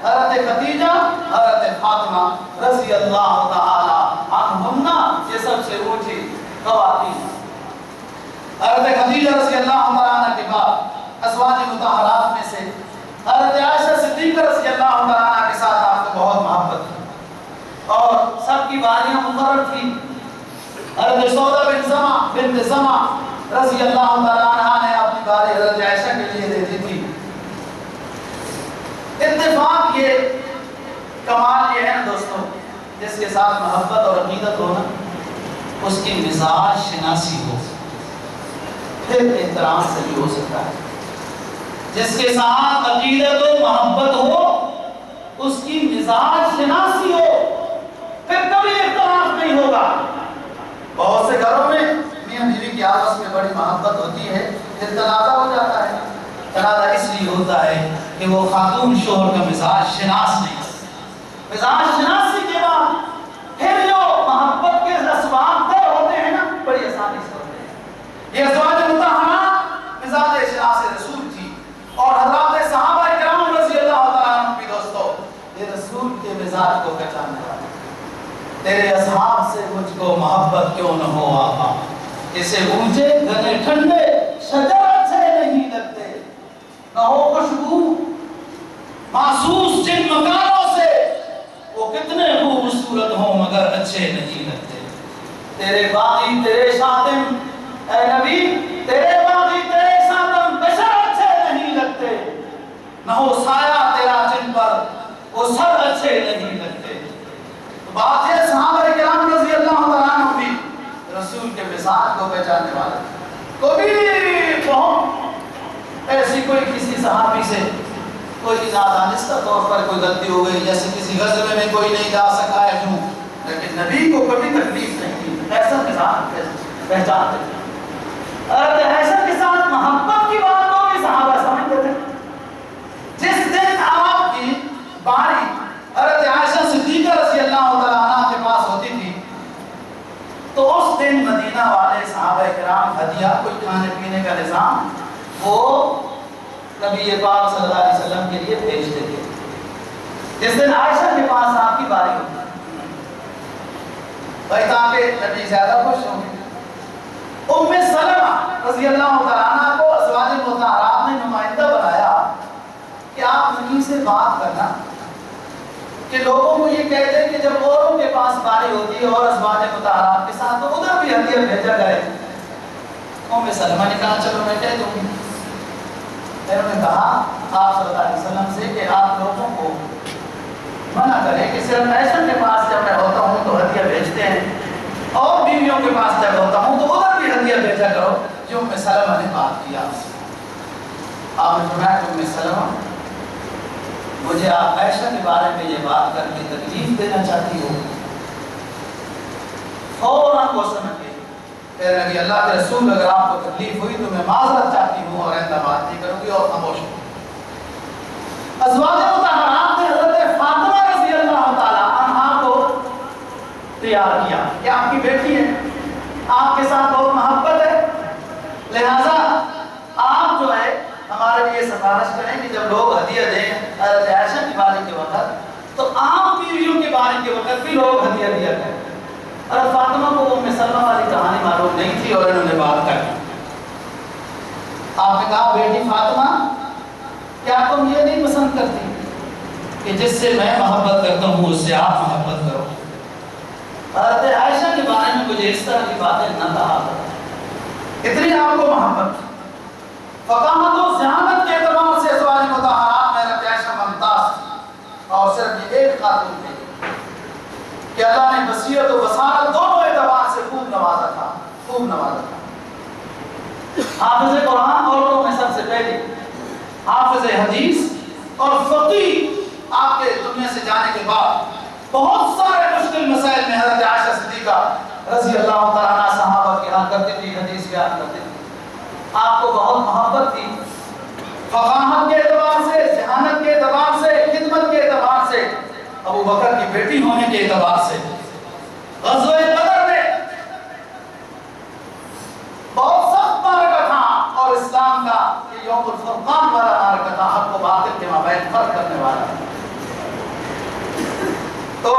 حضرت خدیجہ، حضرت فاطمہ رضی اللہ تعالی عنہن یہ سب سے اونچی خواتین۔ حضرت خدیجہ رضی اللہ تعالی عنہ کے بعد ازواج مطہرات میں سے حضرت عائشہ صدیقہ رضی اللہ تعالی عنہ کے ساتھ آپ کو بہت محبت تھی اور سب کی باریاں مقرر تھی۔ حضرت سودہ بنت زمع رضی اللہ تعالی عنہ نے اپنی باری حضرت عائشہ کے لیے دے دی تھی۔ اتفاق یہ کمال یہ ہے نا دوستوں، جس کے ساتھ محبت اور عقیدت ہو نا، اس کی مزاج شناسی ہو، پھر احترام سے بھی ہو سکتا ہے۔ جس کے ساتھ عقیدت و محبت ہو، اس کی مزاج شناسی ہو، پھر کبھی اختلاف نہیں ہوگا۔ بہت سے گھروں میں میاں بیوی کی آپس میں بڑی محبت ہوتی ہے، پھر تنازع ہو جاتا ہے۔ تنازع اس لیے ہوتا ہے کہ وہ خاتون شوہر کا مزاج شناس نہیں ہے۔ مزاج شناسی کے بعد پھر جو محبت کے اسباب طے ہوتے ہیں نا، بڑی آسانی سے ہوتے ہیں۔ یہ ازواج مطہرات مزاج شناس رسول تھی، اور حضرات صحابہ کرام رضی اللہ تعالیٰ عنہ بھی دوستو یہ رسول کے مزاج کو پہچاننے والے۔ تیرے اصحاب سے مجھ کو محبت کیوں نہ ہو آقا، اسے اونچے گھنے ٹھنڈے شجر اچھے نہیں لگتے، محبوب محسوس جن مکانوں سے وہ کتنے خوبصورت ہوں مگر اچھے نہیں لگتے. تیرے باغی تیرے شاطم اے نبی تیرے باغی تیرے شاطم بشر اچھے نہیں لگتے، نہ ہو سایہ تیرا جن پر وہ سب اچھے نہیں لگتے. تو بات ہے صحابہ کرام رضی اللہ تعالیٰ عنہ بھی رسول کے وصال کو پہچاننے والے. کبھی بہت ایسی کوئی کسی صحابی سے کوئی نادانستہ طور پر کوئی غلطی ہو گئی، جیسے کسی غزوے میں کوئی نہیں جا سکا ہے کیوں، لیکن نبی کو کبھی تکلیف نہیں تھی. ایسا کے ساتھ پہچانتے تھے. حضرت عائشہ کے ساتھ محبت کی بات کو بھی صحابہ سمجھتے تھے. جس دن آپ کی باری حضرت عائشہ صدیقہ رضی اللہ تعالیٰ عنہ کے پاس ہوتی تھی تو اس دن مدینہ والے صحابہ کرام ہدیہ کوئی کھانے پینے کا نظام وہ نبی پاک صلی اللہ علیہ وسلم کے لیے بھیجتے تھے. جس دن عائشہ کے پاس آپ کی باری ہوتی بھائی تاکہ نبی زیادہ خوش ہوں گے. ام سلمہ رضی اللہ تعالیٰ عنہ کو ازواج مطہرات نے نمائندہ بنایا کہ آپ نبی سے بات کرنا کہ لوگوں کو یہ کہتے ہیں کہ جب اوروں کے پاس باری ہوتی ہے اور ازواج مطہرات کے ساتھ تو ادھر بھی ہدیہ بھیجا جائے. ام سلمہ نے کہا چلو میں کہہ دوں گی. انہوں نے کہا آپ صلی اللہ علیہ وسلم سے کہ آپ لوگوں کو منع کریں کہ صرف عائشہ کے پاس جب میں ہوتا ہوں تو ہدیہ بھیجتے ہیں اور بیویوں کے پاس جب ہوتا ہوں تو ادھر بھی ہدیہ بھیجا کرو. جو ام سلمہ نے بات کیا آپ نے فرمایا کہ ام سلمہ مجھے آپ عائشہ کے بارے میں یہ بات کر کے تکلیف دینا چاہتی ہو. فوراً وہ سمجھ گئی کہ نبی اللہ کے رسول اگر آپ کو تکلیف ہوئی تو میں معذرت چاہتی ہوں اور آئندہ بات نہیں کروں گی اور خاموش ہوں. ازواج مطہرات نے حضرت فاطمہ رضی اللہ تعالیٰ عنہا کو تیار کیا کہ آپ کی بیٹی ہے، آپ کے ساتھ بہت محبت ہے، لہٰذا آپ جو ہے ہمارے لیے سفارش کریں کہ جب لوگ ہدیہ دیں حضرت عائشہ کی باری کے وقت تو عام بیویوں کی باری کے وقت بھی لوگ ہدیہ دیا کریں. حضرت فاطمہ کو ام سلمہ والی کہانی معلوم نہیں تھی اور انہوں نے بات کر دی. آپ نے کہا بیٹی فاطمہ کیا تم یہ نہیں پسند کرتی کہ جس سے میں محبت کرتا ہوں اس سے آپ محبت کرو. حضرت عائشہ کے بارے میں مجھے اس طرح کی باتیں نہ کہا کرو، اتنی آپ کو محبت. فقاہت و ذہانت کے اعتبار سے ازواج مطہرات میں حضرت عائشہ ممتاز تھی اور صرف یہ ایک خاتون تھی کہ اللہ نے بصیرت و بصارت دونوں اعتبار سے خوب نوازا تھا. حافظ قرآن عورتوں میں سب سے پہلے، حافظ حدیث اور فقیہ آپ کے دنیا سے جانے کے بعد بہت سارے مشکل مسائل میں حضرت عائشہ صدیقہ رضی اللہ تعالیٰ عنہ صحابہ کی حال کرتی تھی، حدیث بیان کرتی تھی. آپ کو بہت محبت تھی فقاہت کے اعتبار سے، ذہانت کے اعتبار سے، خدمت کے اعتبار سے، ابو بکر کی بیٹی ہونے کے اعتبار سے. غزوہ بدر میں بہت سخت معرکہ تھا اور اسلام کا یہ یوم الفرقان والا معرکہ تھا، حق و باطل کے مابین فرق کرنے والا. تو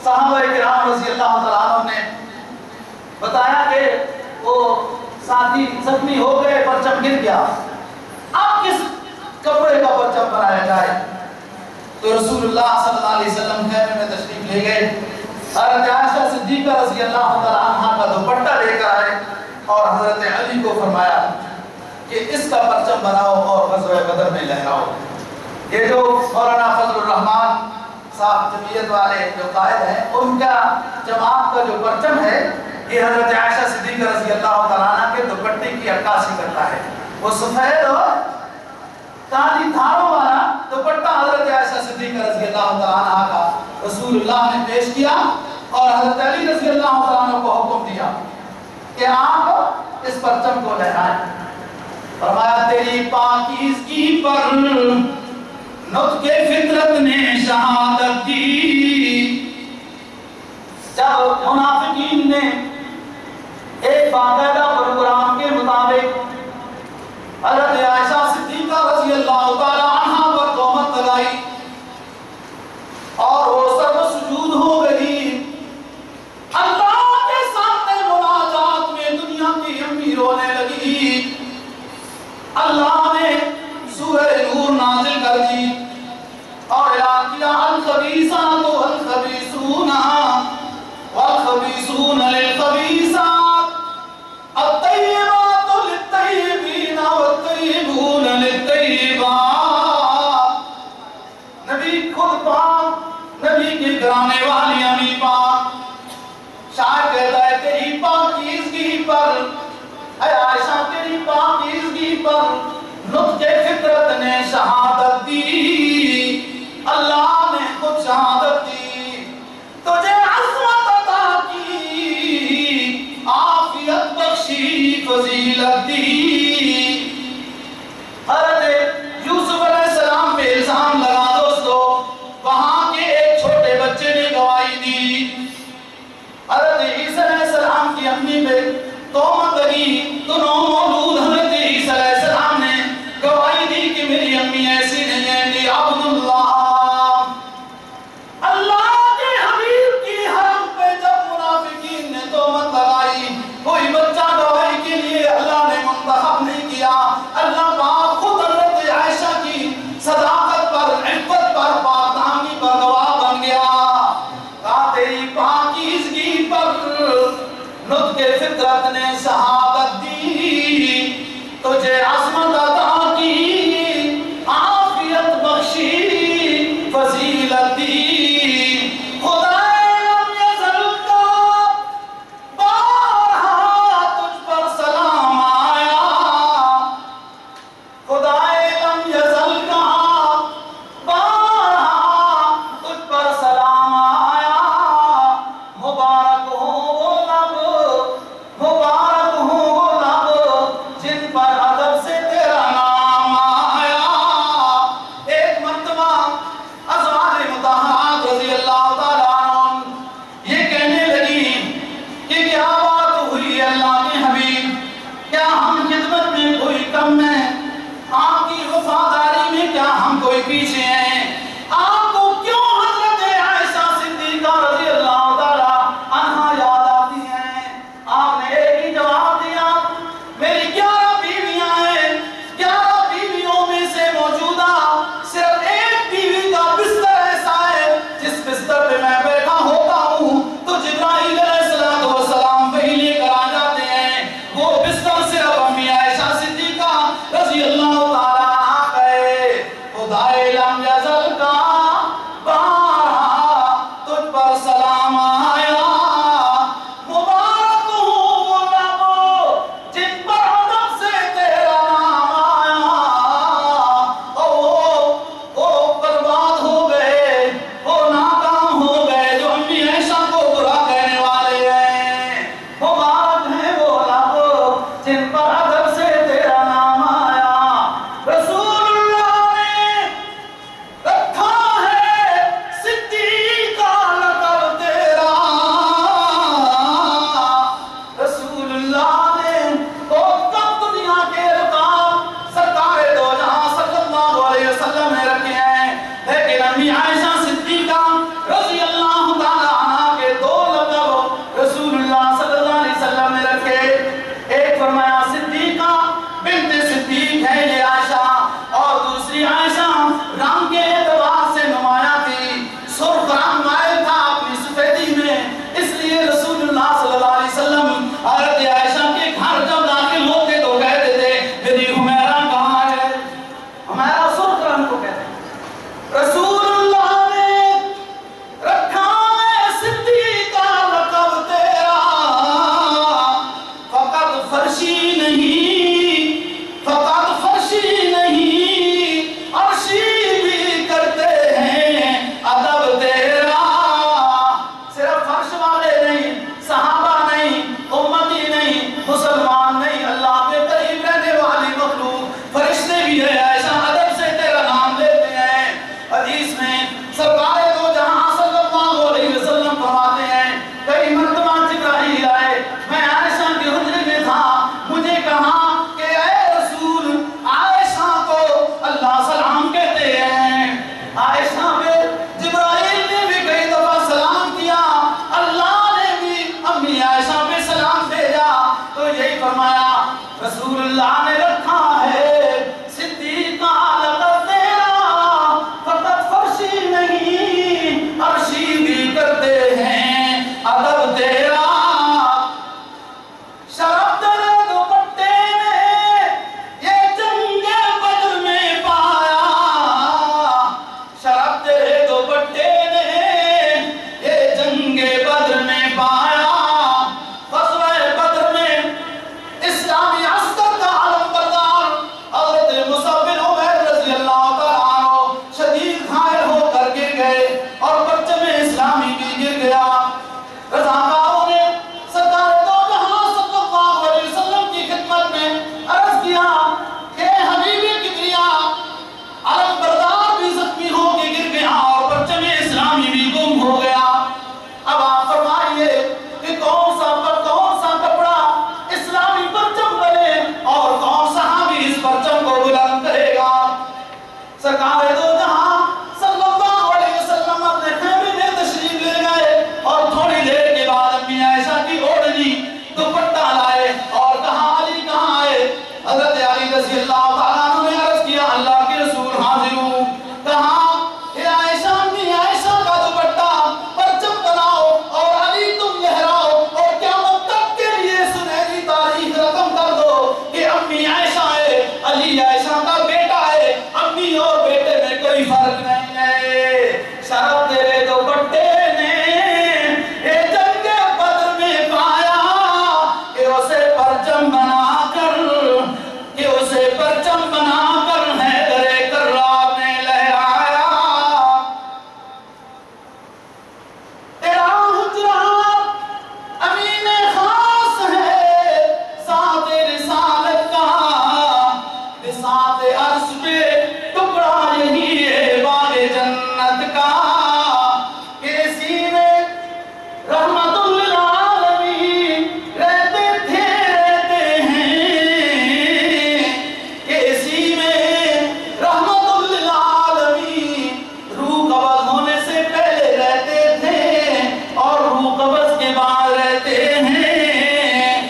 صحابہ کرام رضی اللہ تعالیٰ عنہ نے بتایا کہ وہ ساتھی زخمی ہو گئے، پرچم گر گیا، اب کس کپڑے کا پرچم بنایا جائے. تو رسول اللہ صلی اللہ علیہ وسلم خیمے میں تشریف لے گئے. حضرت عائشہ صدیقہ رضی اللہ تعالیٰ عنہ کا دوپٹہ لے کر آئے اور حضرت علی کو فرمایا کہ اس کا پرچم بناؤ اور غزوہ بدر میں لہراؤ. یہ جو مولانا فضل الرحمان صاحب جمعیت والے جو قائد ہیں ان کا جماعت کا جو پرچم ہے یہ حضرت عائشہ صدیقہ رضی اللہ تعالیٰ عنہ کے دوپٹے کی عکاسی کرتا ہے. وہ سفید اور کالی دھاروں والا دوپٹہ حضرت عائشہ صدیقہ رضی اللہ تعالیٰ عنہ کا رسول اللہ نے پیش کیا اور حضرت علی رضی اللہ تعالیٰ عنہ کو حکم دیا کہ آپ اس پرچم کو لہرائیں. فرمایا تیری پاکیزگی پر نطق فطرت نے شہادت دی. جب منافقین نے ایک باقاعدہ پروگرام کے مطابق حضرت عائشہ صدیقہ رضی اللہ تعالی عنہ پر تہمت لگائی اور وہ سر سجود ہو گئی، اللہ کے سامنے مناجات میں دنیا کی امی رونے لگی. اللہ نے سورہ نور نازل پر نطق فطرت نے شہادت دی، اللہ نے خود شہادت دی، تجھے عظمت عطا کی، عافیت بخشی، فضیلت دی۔ حضرت یوسف علیہ السلام پہ الزام لگا دوستو، وہاں کے ایک چھوٹے بچے نے گواہی دی۔ حضرت عیسیٰ علیہ السلام کی امی پہ تہمت لگی تو نومولود حضرت عیسیٰ علیہ السلام نے گواہی دی کہ میری امی ایسی نہیں ہے، میری عبداللہ۔ اللہ کے حبیب کی حرم پہ جب منافقین نے تہمت لگائی، کوئی بچہ گواہی کے لیے اللہ نے منتخب نہیں کیا، اللہ پاک خود حضرت عائشہ کی صداقت پر، عفت پر، پاکدامنی پر گواہ بن گیا۔ کہا تیری پاکیزگی پر نطق فطرت نے شہادت دی، تجھے عظمت عطا کی، عافیت بخشی، فضیلت دی۔ خدائے لم یزل کا بارہا تجھ پر سلام آیا، خدائے لم یزل کا بارہا تجھ پر سلام آیا، مبارک ہو وہ لب، مبارک ہو وہ لب جن پر ادب سے تیرا نام آیا۔ ایک مرتبہ ازواج مطہرات رضی اللہ تعالیٰ عنہم یہ کہنے لگی کہ کیا بات ہوئی اللہ کے حبیب، کیا ہم خدمت میں کوئی کم ہے، آپ کی وفاداری میں کیا ہم کوئی پیچھے ہیں، آپ کو کیوں حضرت عائشہ صدیقہ رضی اللہ تعالیٰ عنہا یاد آتی ہیں؟ آپ نے ایک ہی جواب دیا، میری 11 بیویاں ہیں، 11 بیویوں میں سے موجودہ صرف ایک بیوی کا بستر ایسا ہے جس بستر پہ میں بیٹھا ہوتا ہوں تو جبرائیل علیہ السلام وہی لے کر آ جاتے ہیں، وہ بستر صرف امی عائشہ صدیقہ رضی اللہ تعالیٰ عنہا کا ہے۔ خدائے لم یزل سرکار دو جہاں صلی اللہ علیہ وسلم اپنے خیمے میں تشریف لے گئے اور تھوڑی دیر کے بعد امی عائشہ کی اوڑھنی دوپٹہ لائے اور کہا علی کہاں آئے؟ حضرت علی رضی اللہ تعالیٰ عنہ نے عرض کیا اللہ کے رسول حاضر ہوں. کہا اے عائشہ امی عائشہ کا دوپٹہ پرچم بناؤ اور علی تم لہراؤ اور قیامت تک کے لیے سنہری تاریخ رقم کر دو کہ امی عائشہ ہے علی عائشہ کا بیٹا ہے. امی اور بیٹے میں کوئی فرق نہیں ہے. شرف تیرے دوپٹے نے اے جنگ بدر میں پایا کہ اسے پرچم بنا کر حیدر کرار نے لہرایا. تیرا حجرہ امین خاص ہے ذات رسالت کا. بساط عرش پہ ٹکڑا یہی ہے باغ جنت کا. اسی میں رحمت للعالمین رہتے ہیں. اسی میں رحمت للعالمین روح قبض ہونے سے پہلے رہتے تھے اور روح قبض کے بعد رہتے ہیں.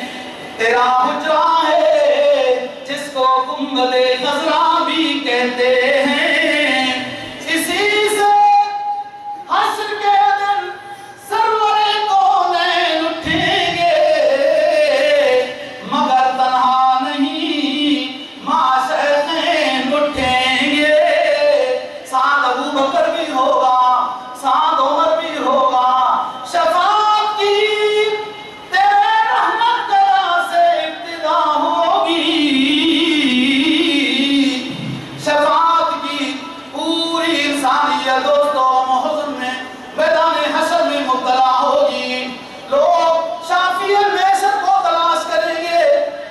تیرا حجرہ ہے جس کو گنبد خضرا بھی کہتے ہیں. اسی سے حشر کے دن سرور کونین اٹھیں گے مگر تنہا نہیں معاشقین اٹھیں گے. ساتھ ابو بکر بھی ہوگا ساتھ عمر بھی ہوگا. شفاعت کی تیرے رحمت قضا سے ابتدا ہوگی. شفاعت کی پوری انسانیت دوستوں محضر میں میدان حشر میں مبتلا ہوگی. لوگ شافی معشر کو تلاش کریں گے.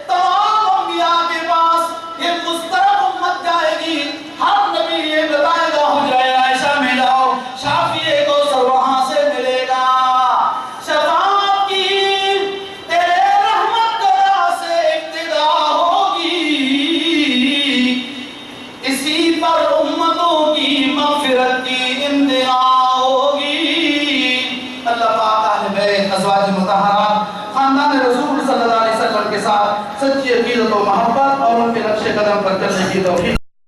تمام انبیاء کے پاس یہ مسترب امت جائے گی. ہر نبی یہ بتائے گا حجرہ عائشہ میں جاؤ شافی کو سر وہاں سے ملے گا. شفاعت کی تیرے رحمت قضا سے ابتدا ہوگی. اسی پر امتوں کی مغفرت کی انتہا ہوگی. اللہ پاک اہل بیت ازواج مطہرات خاندان رسول صلی اللہ علیہ وسلم کے ساتھ سچی عقیدت و محبت اور ان کے نقش قدم پر چلنے کی توفیق